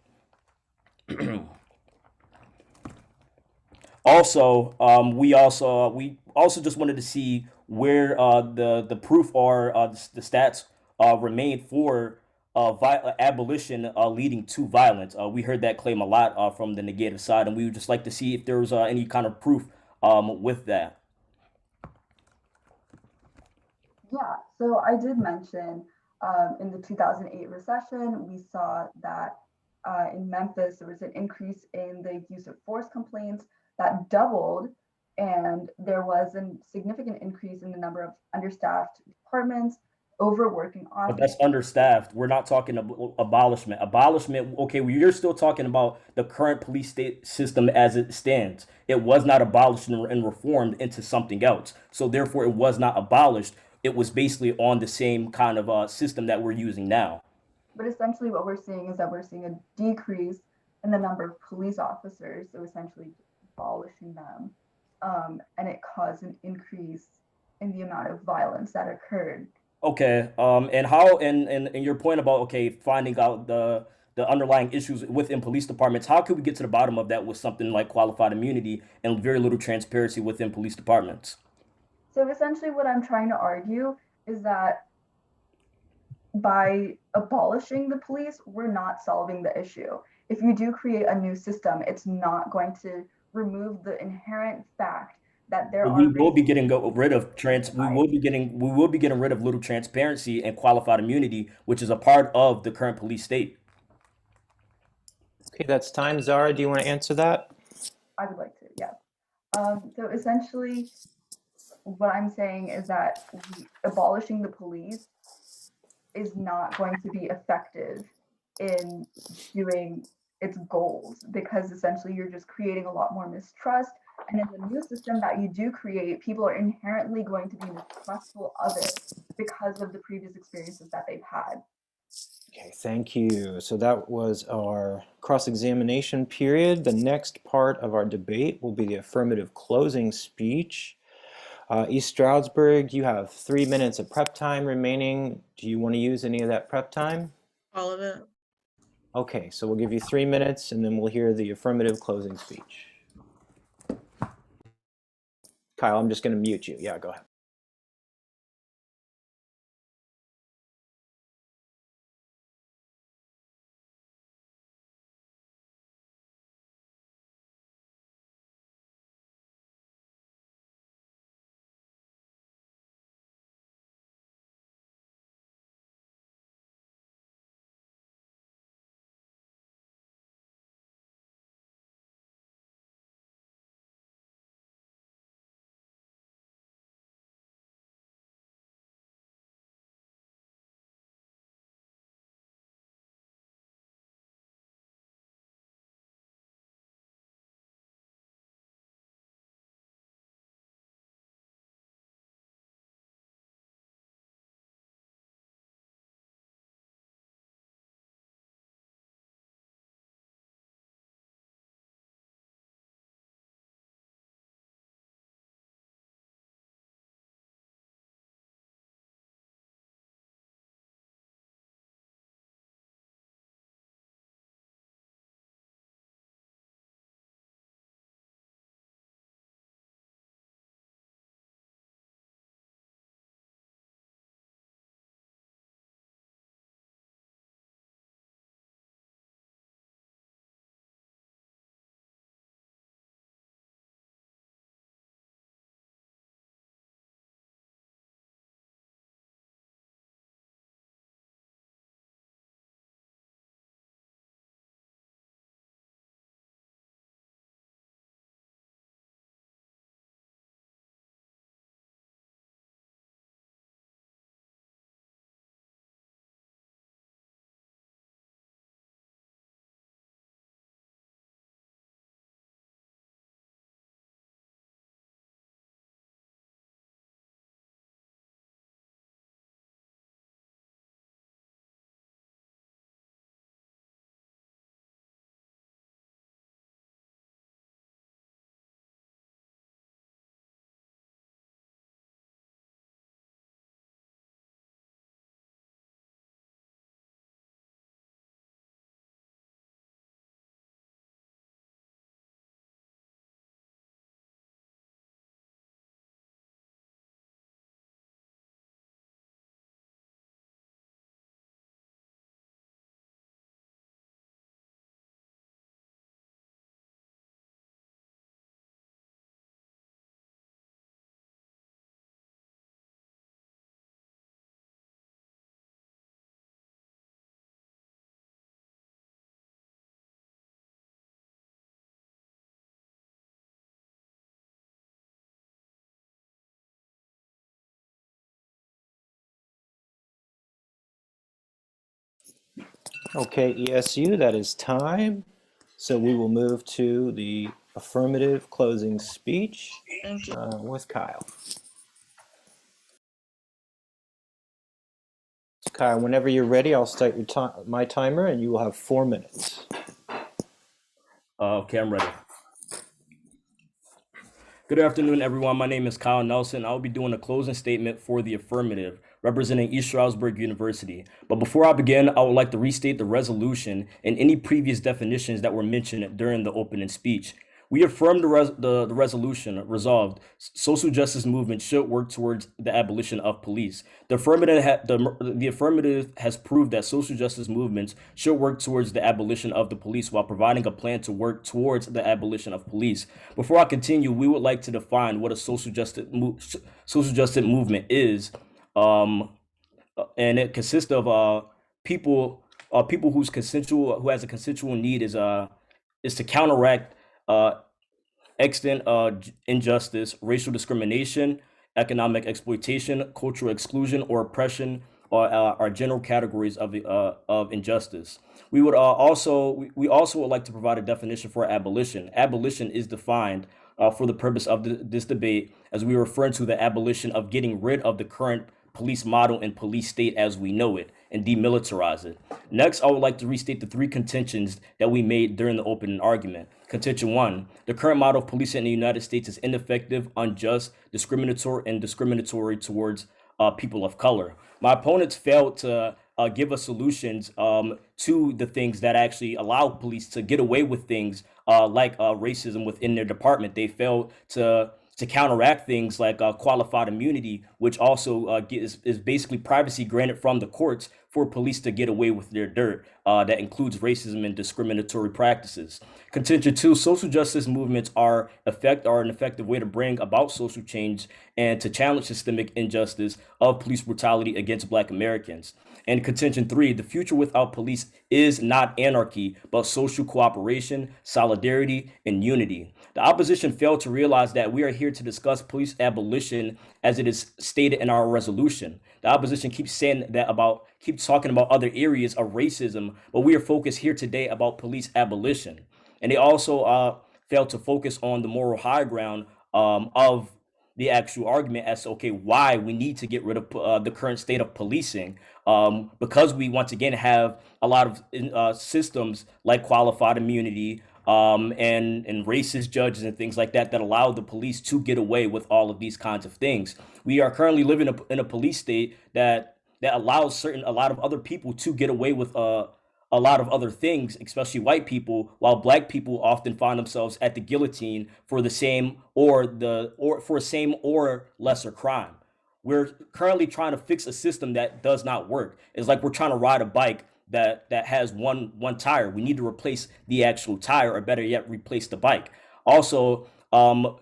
Also, we also just wanted to see where the proof or the stats remain for abolition leading to violence. We heard that claim a lot from the negative side, and we would just like to see if there was any kind of proof with that. Yeah, so I did mention in the 2008 recession, we saw that in Memphis, there was an increase in the use of force complaints that doubled, and there was a significant increase in the number of understaffed departments, overworking But officers. that's understaffed. We're not talking abolishment. Abolishment, okay, you're still talking about the current police state system as it stands. It was not abolished and reformed into something else. So therefore, it was not abolished. It was basically on the same kind of system that we're using now. But essentially what we're seeing is that we're seeing a decrease in the number of police officers, so essentially abolishing them. And it caused an increase in the amount of violence that occurred. Okay, and how and your point about, okay, finding out the underlying issues within police departments, how could we get to the bottom of that with something like qualified immunity and very little transparency within police departments? So essentially what I'm trying to argue is that by abolishing the police, we're not solving the issue. If you do create a new system, it's not going to remove the inherent fact that there We are will be getting rid of we will be getting rid of little transparency and qualified immunity, which is a part of the current police state. Okay, that's time. Zara, do you want to answer that? I would like to, yeah. So essentially, what I'm saying is that abolishing the police is not going to be effective in doing its goals, because essentially you're just creating a lot more mistrust. And in the new system that you do create, people are inherently going to be mistrustful of it because of the previous experiences that they've had. Okay, thank you. So that was our cross-examination period. The next part of our debate will be the affirmative closing speech. East Stroudsburg, you have 3 minutes of prep time remaining. Do you want to use any of that prep time? All of it. Okay, so we'll give you 3 minutes and then we'll hear the affirmative closing speech. Kyle, I'm just going to mute you. Yeah, go ahead. Okay, ESU, that is time. So we will move to the affirmative closing speech Thank you. with Kyle. Kyle, whenever you're ready, I'll start my timer and you will have 4 minutes. Okay, I'm ready. Good afternoon, everyone. My name is Kyle Nelson. I'll be doing a closing statement for the affirmative, representing East Stroudsburg University. But before I begin, I would like to restate the resolution and any previous definitions that were mentioned during the opening speech. We affirm the resolution resolved. Social justice movement should work towards the abolition of police. The affirmative has proved that social justice movements should work towards the abolition of the police while providing a plan to work towards the abolition of police. Before I continue, we would like to define what a social justice movement is, and it consists of people who has a consensual need is to counteract extent injustice, racial discrimination, economic exploitation, cultural exclusion, or oppression are general categories of injustice. We would we also would like to provide a definition for abolition. Abolition is defined for the purpose of this debate as we refer to the abolition of getting rid of the current police model and police state as we know it and demilitarize it. Next, I would like to restate the 3 contentions that we made during the opening argument. Contention 1, the current model of policing in the United States is ineffective, unjust, discriminatory towards people of color. My opponents failed to give us solutions to the things that actually allow police to get away with things like racism within their department. They failed to counteract things like qualified immunity, which also is basically privacy granted from the courts for police to get away with their dirt. That includes racism and discriminatory practices. Contention 2, social justice movements are an effective way to bring about social change and to challenge systemic injustice of police brutality against Black Americans. And contention 3, the future without police is not anarchy, but social cooperation, solidarity, and unity. The opposition failed to realize that we are here to discuss police abolition as it is stated in our resolution. The opposition keeps talking about other areas of racism, but we are focused here today about police abolition. And they also failed to focus on the moral high ground of the actual argument as to, okay, why we need to get rid of the current state of policing, because we once again have a lot of systems like qualified immunity and racist judges and things like that that allow the police to get away with all of these kinds of things. We are currently living in a police state that allows a lot of other people to get away with a lot of other things, especially white people, while Black people often find themselves at the guillotine for the same or lesser crime. We're currently trying to fix a system that does not work. It's like we're trying to ride a bike that has one tire. We need to replace the actual tire, or better yet, replace the bike. Also,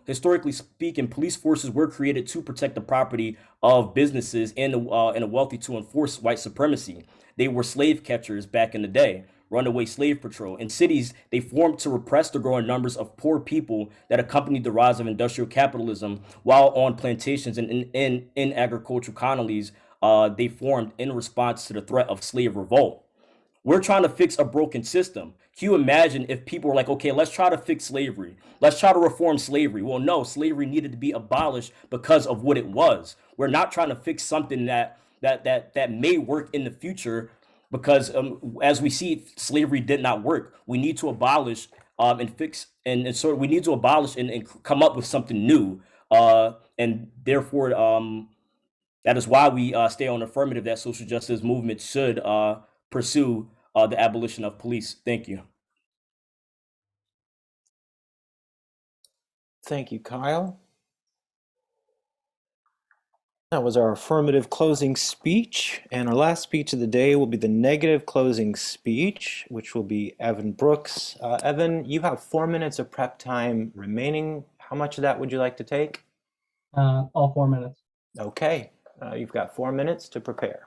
historically speaking, police forces were created to protect the property of businesses and the wealthy to enforce white supremacy. They were slave catchers back in the day, runaway slave patrol. In cities, they formed to repress the growing numbers of poor people that accompanied the rise of industrial capitalism, while on plantations and in agricultural colonies, they formed in response to the threat of slave revolt. We're trying to fix a broken system. Can you imagine if people were like, okay, let's try to fix slavery. Let's try to reform slavery. Well, no, slavery needed to be abolished because of what it was. We're not trying to fix something that may work in the future, because as we see, slavery did not work. We need to abolish and fix and so we need to abolish and come up with something new. And therefore, that is why we stay on affirmative that social justice movement should pursue the abolition of police. Thank you. Thank you, Kyle. That was our affirmative closing speech. And our last speech of the day will be the negative closing speech, which will be Evan Brooks. Evan, you have 4 minutes of prep time remaining. How much of that would you like to take? All 4 minutes. Okay, you've got 4 minutes to prepare.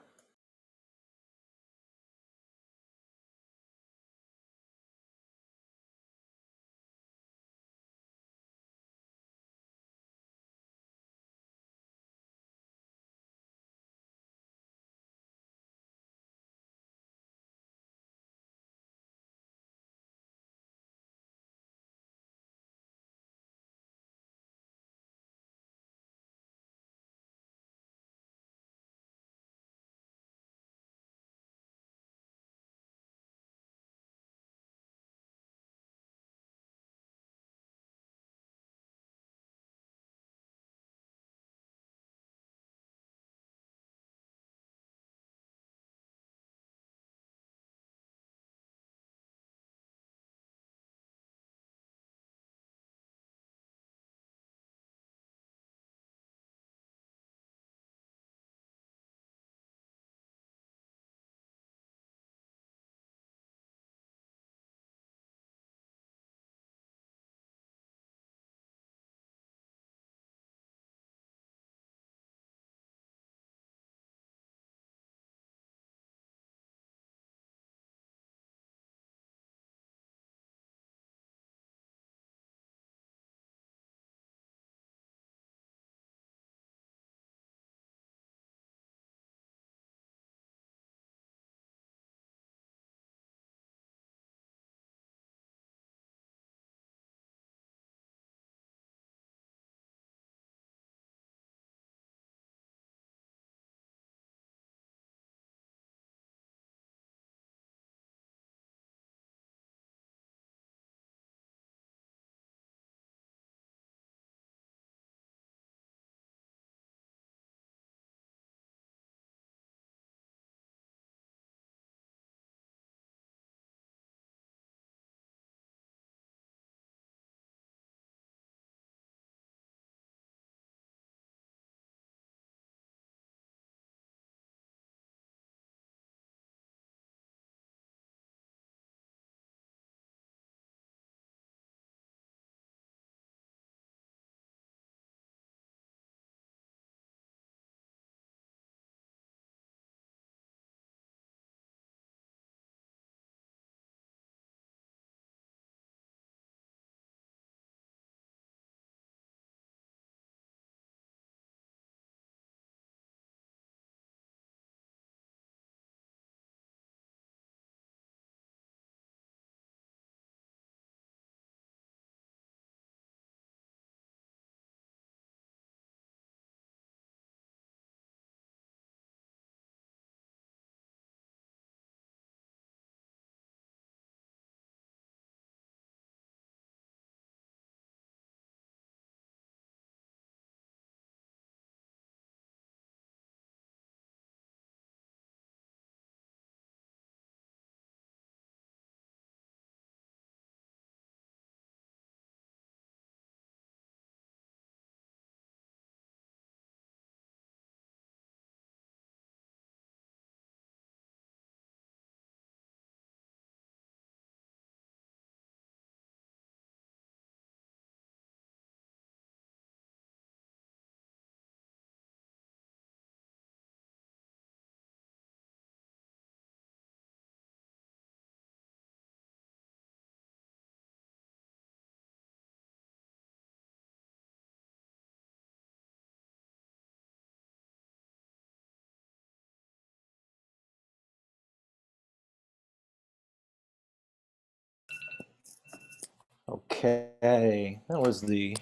Okay, that was the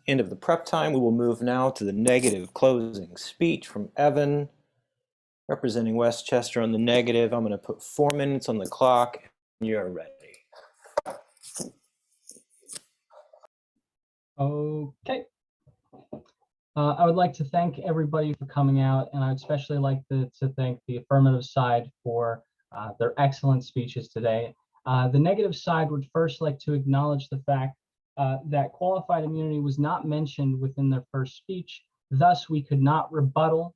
end of the prep time. We will move now to the negative closing speech from Evan, representing Westchester on the negative. I'm going to put 4 minutes on the clock. You're ready. Okay. I would like to thank everybody for coming out, and I'd especially like to thank the affirmative side for their excellent speeches today. The negative side would first like to acknowledge the fact that qualified immunity was not mentioned within their first speech. Thus, we could not rebuttal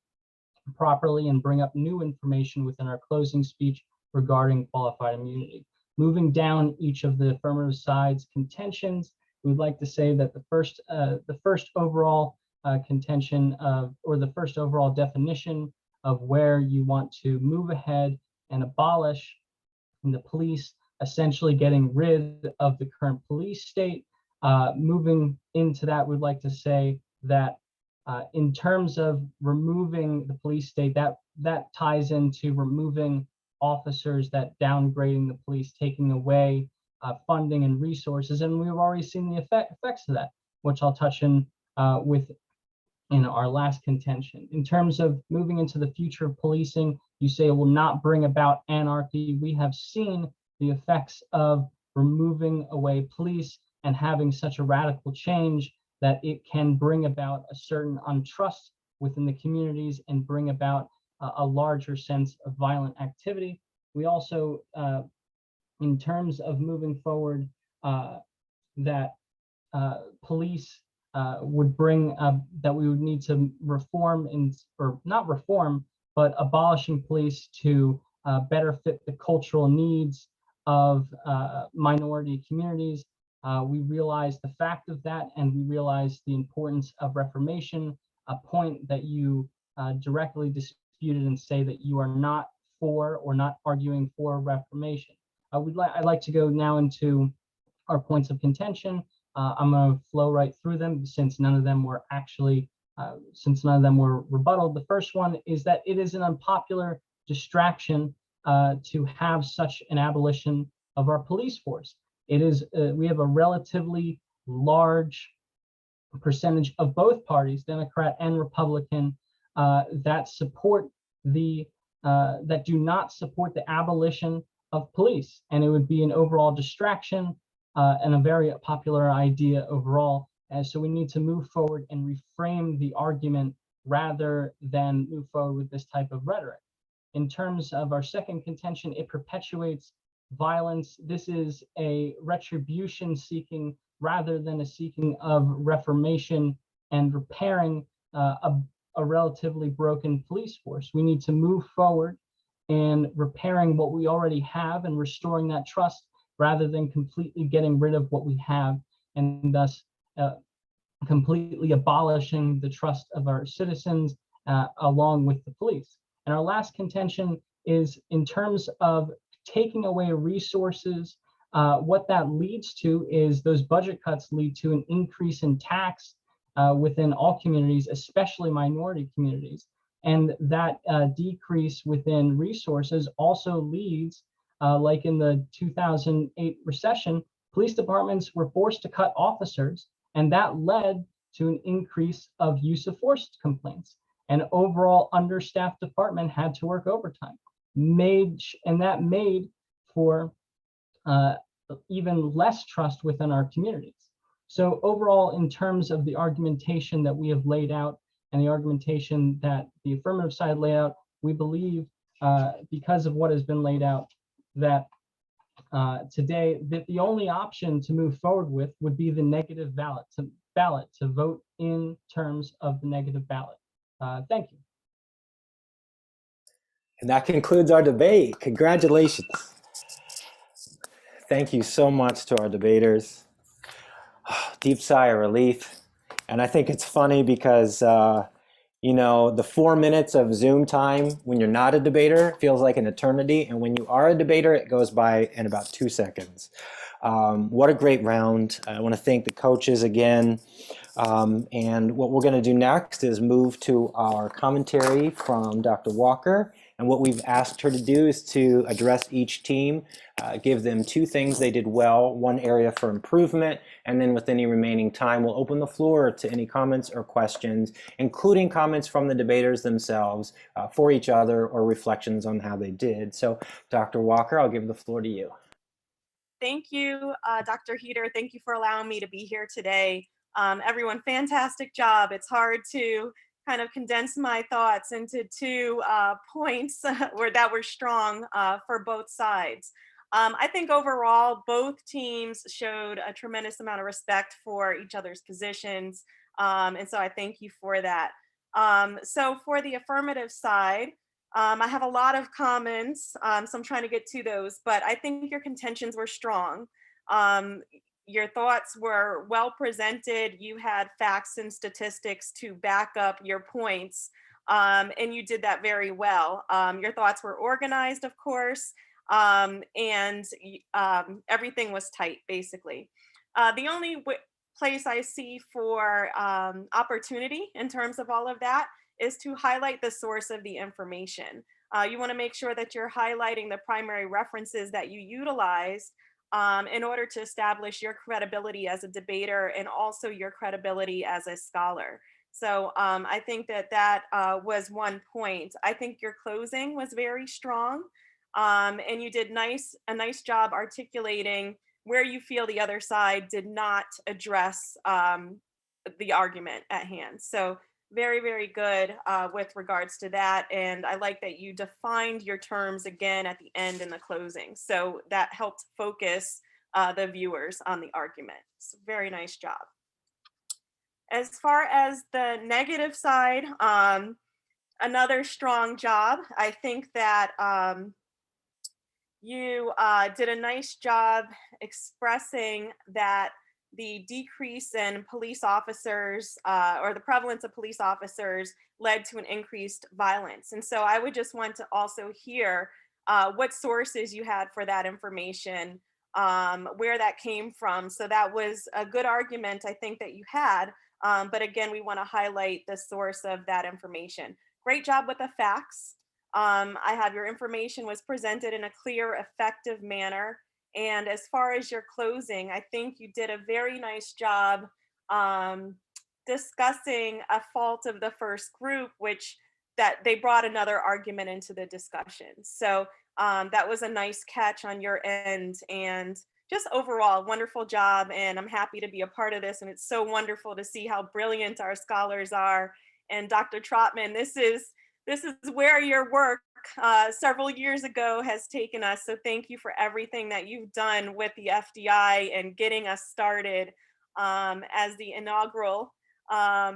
properly and bring up new information within our closing speech regarding qualified immunity. Moving down each of the affirmative side's contentions, we'd like to say that the first overall contention of, or the first overall definition of where you want to move ahead and abolish the police, essentially getting rid of the current police state. Moving into that, we'd like to say that in terms of removing the police state, that ties into removing officers, that downgrading the police, taking away funding and resources, and we've already seen the effects of that, which I'll touch in with in our last contention. In terms of moving into the future of policing, you say it will not bring about anarchy. We have seen the effects of removing away police and having such a radical change that it can bring about a certain untrust within the communities and bring about a larger sense of violent activity. We also, in terms of moving forward, that police would bring that we would need to reform or not reform, but abolishing police to better fit the cultural needs of minority communities. We realize the fact of that, and we realize the importance of reformation, a point that you directly disputed and say that you are not for or not arguing for reformation. I'd like to go now into our points of contention. I'm going to flow right through them since none of them were actually, rebutted. The first one is that it is an unpopular distraction to have such an abolition of our police force. It is, we have a relatively large percentage of both parties, Democrat and Republican, that support that do not support the abolition of police, and it would be an overall distraction and a very popular idea overall. And so we need to move forward and reframe the argument rather than move forward with this type of rhetoric. In terms of our second contention, it perpetuates violence. This is a retribution seeking rather than a seeking of reformation and repairing a relatively broken police force. We need to move forward and repairing what we already have and restoring that trust rather than completely getting rid of what we have and thus completely abolishing the trust of our citizens along with the police. And our last contention is in terms of taking away resources. What that leads to is those budget cuts lead to an increase in tax within all communities, especially minority communities. And that decrease within resources also leads, like in the 2008 recession, police departments were forced to cut officers, and that led to an increase of use of force complaints. And overall understaffed department had to work overtime, and that made for even less trust within our communities. So overall, in terms of the argumentation that we have laid out and the argumentation that the affirmative side laid out, we believe because of what has been laid out that today that the only option to move forward with would be the negative ballot to vote in terms of the negative ballot. Thank you. And that concludes our debate. Congratulations. Thank you so much to our debaters. Deep sigh of relief. And I think it's funny because, you know, the 4 minutes of Zoom time when you're not a debater feels like an eternity. And when you are a debater, it goes by in about 2 seconds. What a great round. I want to thank the coaches again. And what we're going to do next is move to our commentary from Dr. Walker. And And what we've asked her to do is to address each team, give them 2 things they did well, 1 area for improvement, and then with any remaining time, we'll open the floor to any comments or questions, including comments from the debaters themselves for each other or reflections on how they did. So Dr. Walker, I'll give the floor to you. Thank you, Dr. Heater. Thank you for allowing me to be here today. Everyone, fantastic job. It's hard to kind of condense my thoughts into 2 points that were strong for both sides. I think overall, both teams showed a tremendous amount of respect for each other's positions. And so I thank you for that. So for the affirmative side, I have a lot of comments, so I'm trying to get to those, but I think your contentions were strong. Your thoughts were well presented. You had facts and statistics to back up your points, and you did that very well. Your thoughts were organized, of course, and everything was tight, basically. The only place I see for opportunity in terms of all of that is to highlight the source of the information. You want to make sure that you're highlighting the primary references that you utilized in order to establish your credibility as a debater and also your credibility as a scholar. So I think that was one point. I think your closing was very strong, and you did a nice job articulating where you feel the other side did not address the argument at hand. So very, very good with regards to that. And I like that you defined your terms again at the end in the closing. So that helped focus the viewers on the argument. So very nice job. As far as the negative side, another strong job. I think that you did a nice job expressing that the decrease in police officers or the prevalence of police officers led to an increased violence. And so I would just want to also hear what sources you had for that information, where that came from. So that was a good argument, I think, that you had. But again, we want to highlight the source of that information. Great job with the facts. I have your information was presented in a clear, effective manner. And as far as your closing, I think you did a very nice job discussing a fault of the first group, which that they brought another argument into the discussion. So that was a nice catch on your end. And just overall, wonderful job. And I'm happy to be a part of this. And it's so wonderful to see how brilliant our scholars are. And Dr. Trotman, this is where your work several years ago has taken us. So thank you for everything that you've done with the FDI and getting us started as the inaugural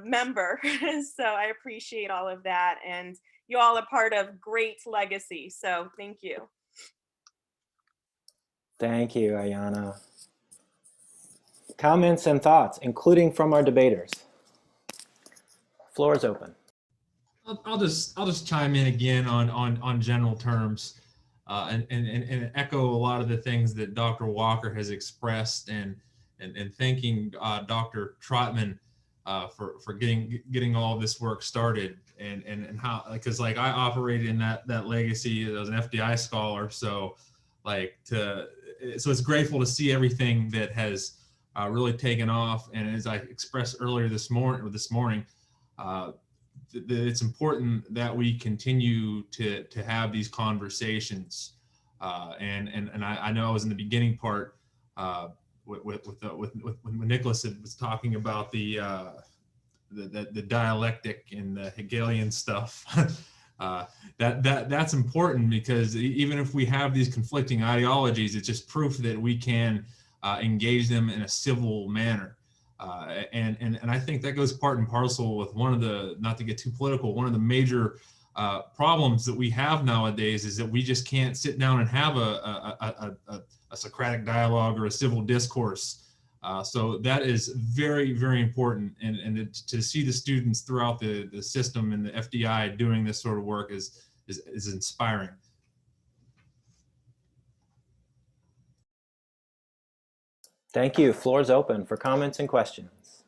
member. So I appreciate all of that. And you all are part of great legacy. So thank you. Thank you, Ayanna. Comments and thoughts, including from our debaters. Floor is open. I'll just chime in again on general terms and echo a lot of the things that Dr. Walker has expressed and thanking Dr. Trotman for getting all of this work started and how, because like I operated in that legacy as an FDI scholar, so it's grateful to see everything that has really taken off. And as I expressed earlier this morning, it's important that we continue to have these conversations. And I know I was in the beginning part when Nicholas was talking about the dialectic and the Hegelian stuff. That's important, because even if we have these conflicting ideologies, it's just proof that we can engage them in a civil manner. And I think that goes part and parcel with one of the, not to get too political, one of the major problems that we have nowadays is that we just can't sit down and have a Socratic dialogue or a civil discourse. So that is very, very important. And to see the students throughout the system and the FDI doing this sort of work is inspiring. Thank you. Floor is open for comments and questions.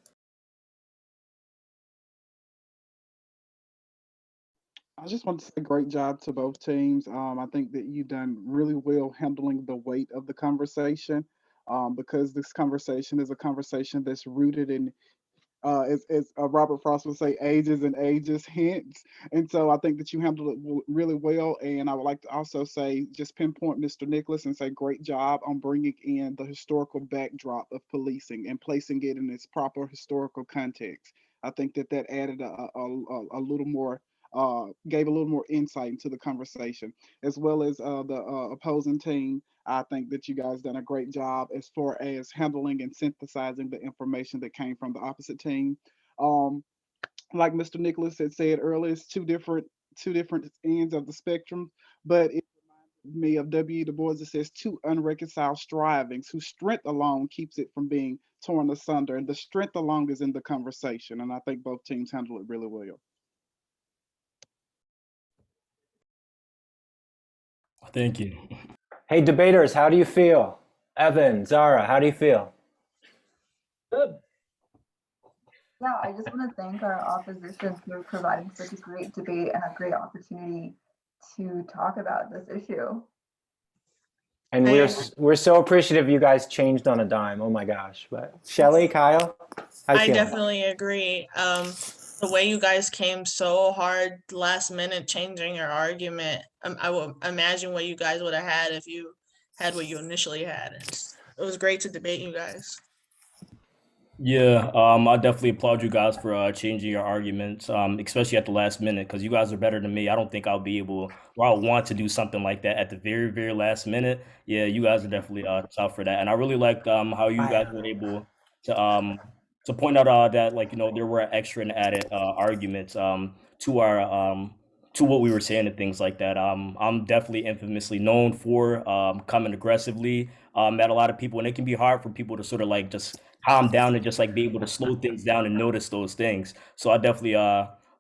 I just want to say great job to both teams. I think that you've done really well handling the weight of the conversation, because this conversation is a conversation that's rooted in, as Robert Frost would say, ages and ages hence. And so I think that you handled it really well. And I would like to also say, just pinpoint Mr. Nicholas and say, great job on bringing in the historical backdrop of policing and placing it in its proper historical context. I think that that added a little more, gave a little more insight into the conversation, as well as the opposing team. I think that you guys done a great job as far as handling and synthesizing the information that came from the opposite team. Um, like Mr. Nicholas had said earlier, it's two different ends of the spectrum, but it reminded me of W. Du Bois that says two unreconciled strivings, whose strength alone keeps it from being torn asunder, and the strength alone is in the conversation. And I think both teams handle it really well. Thank you. Hey, debaters, how do you feel? Evan, Zara, how do you feel? Good. Yeah, I just want to thank our opposition for providing such a great debate and a great opportunity to talk about this issue. And we're so appreciative you guys changed on a dime. Oh my gosh. But Shelly, Kyle, how you I feeling? definitely agree. The way you guys came so hard last minute changing your argument, I would imagine what you guys would have had if you had what you initially had. It was great to debate you guys. Yeah, I definitely applaud you guys for changing your arguments, especially at the last minute, because you guys are better than me. I don't think I'll be able, or I'll want to do something like that at the very, very last minute. Yeah, you guys are definitely tough for that, and I really liked how you guys were able to point out that, like, there were extra and added arguments to our to what we were saying and things like that. I'm definitely infamously known for coming aggressively at a lot of people, and it can be hard for people to sort of like just calm down and just like be able to slow things down and notice those things. So I definitely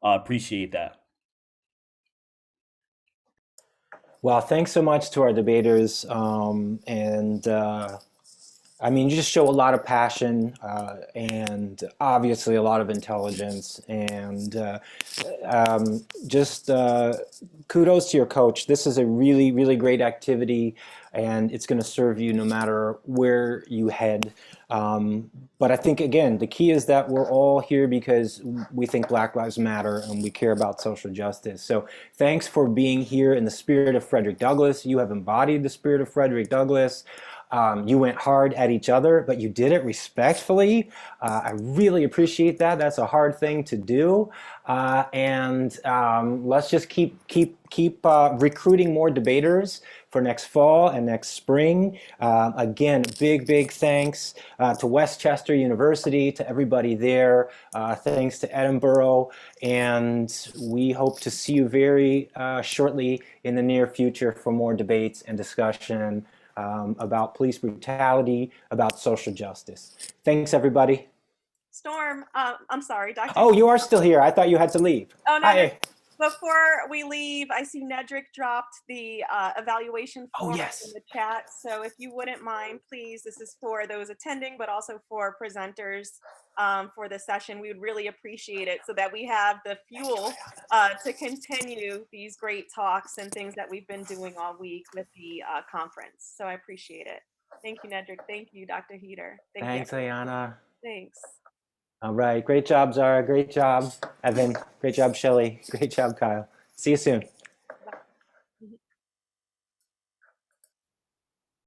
appreciate that. Well, thanks so much to our debaters. I mean, you just show a lot of passion and obviously a lot of intelligence, and just kudos to your coach. This is a really, really great activity, and it's going to serve you no matter where you head. But I think, again, the key is that we're all here because we think Black Lives Matter and we care about social justice. So thanks for being here in the spirit of Frederick Douglass. You have embodied the spirit of Frederick Douglass. You went hard at each other, but you did it respectfully. I really appreciate that. That's a hard thing to do. Let's just keep recruiting more debaters for next fall and next spring. Again, big thanks to Westchester University, to everybody there. Thanks to Edinburgh. And we hope to see you very shortly in the near future for more debates and discussion about police brutality, about social justice. Thanks, everybody. Storm, I'm sorry, Dr. Oh, you are still here. I thought you had to leave. Oh, no, Hi. Before we leave, I see Nedrick dropped the evaluation form in the chat. So if you wouldn't mind, please, this is for those attending, but also for presenters for the session. We would really appreciate it so that we have the fuel to continue these great talks and things that we've been doing all week with the conference. So I appreciate it. Thank you, Nedrick. Thank you, Dr. Heater. Thanks, Ayanna. Thanks. All right. Great job, Zara. Great job, Evan. Great job, Shelly. Great job, Kyle. See you soon.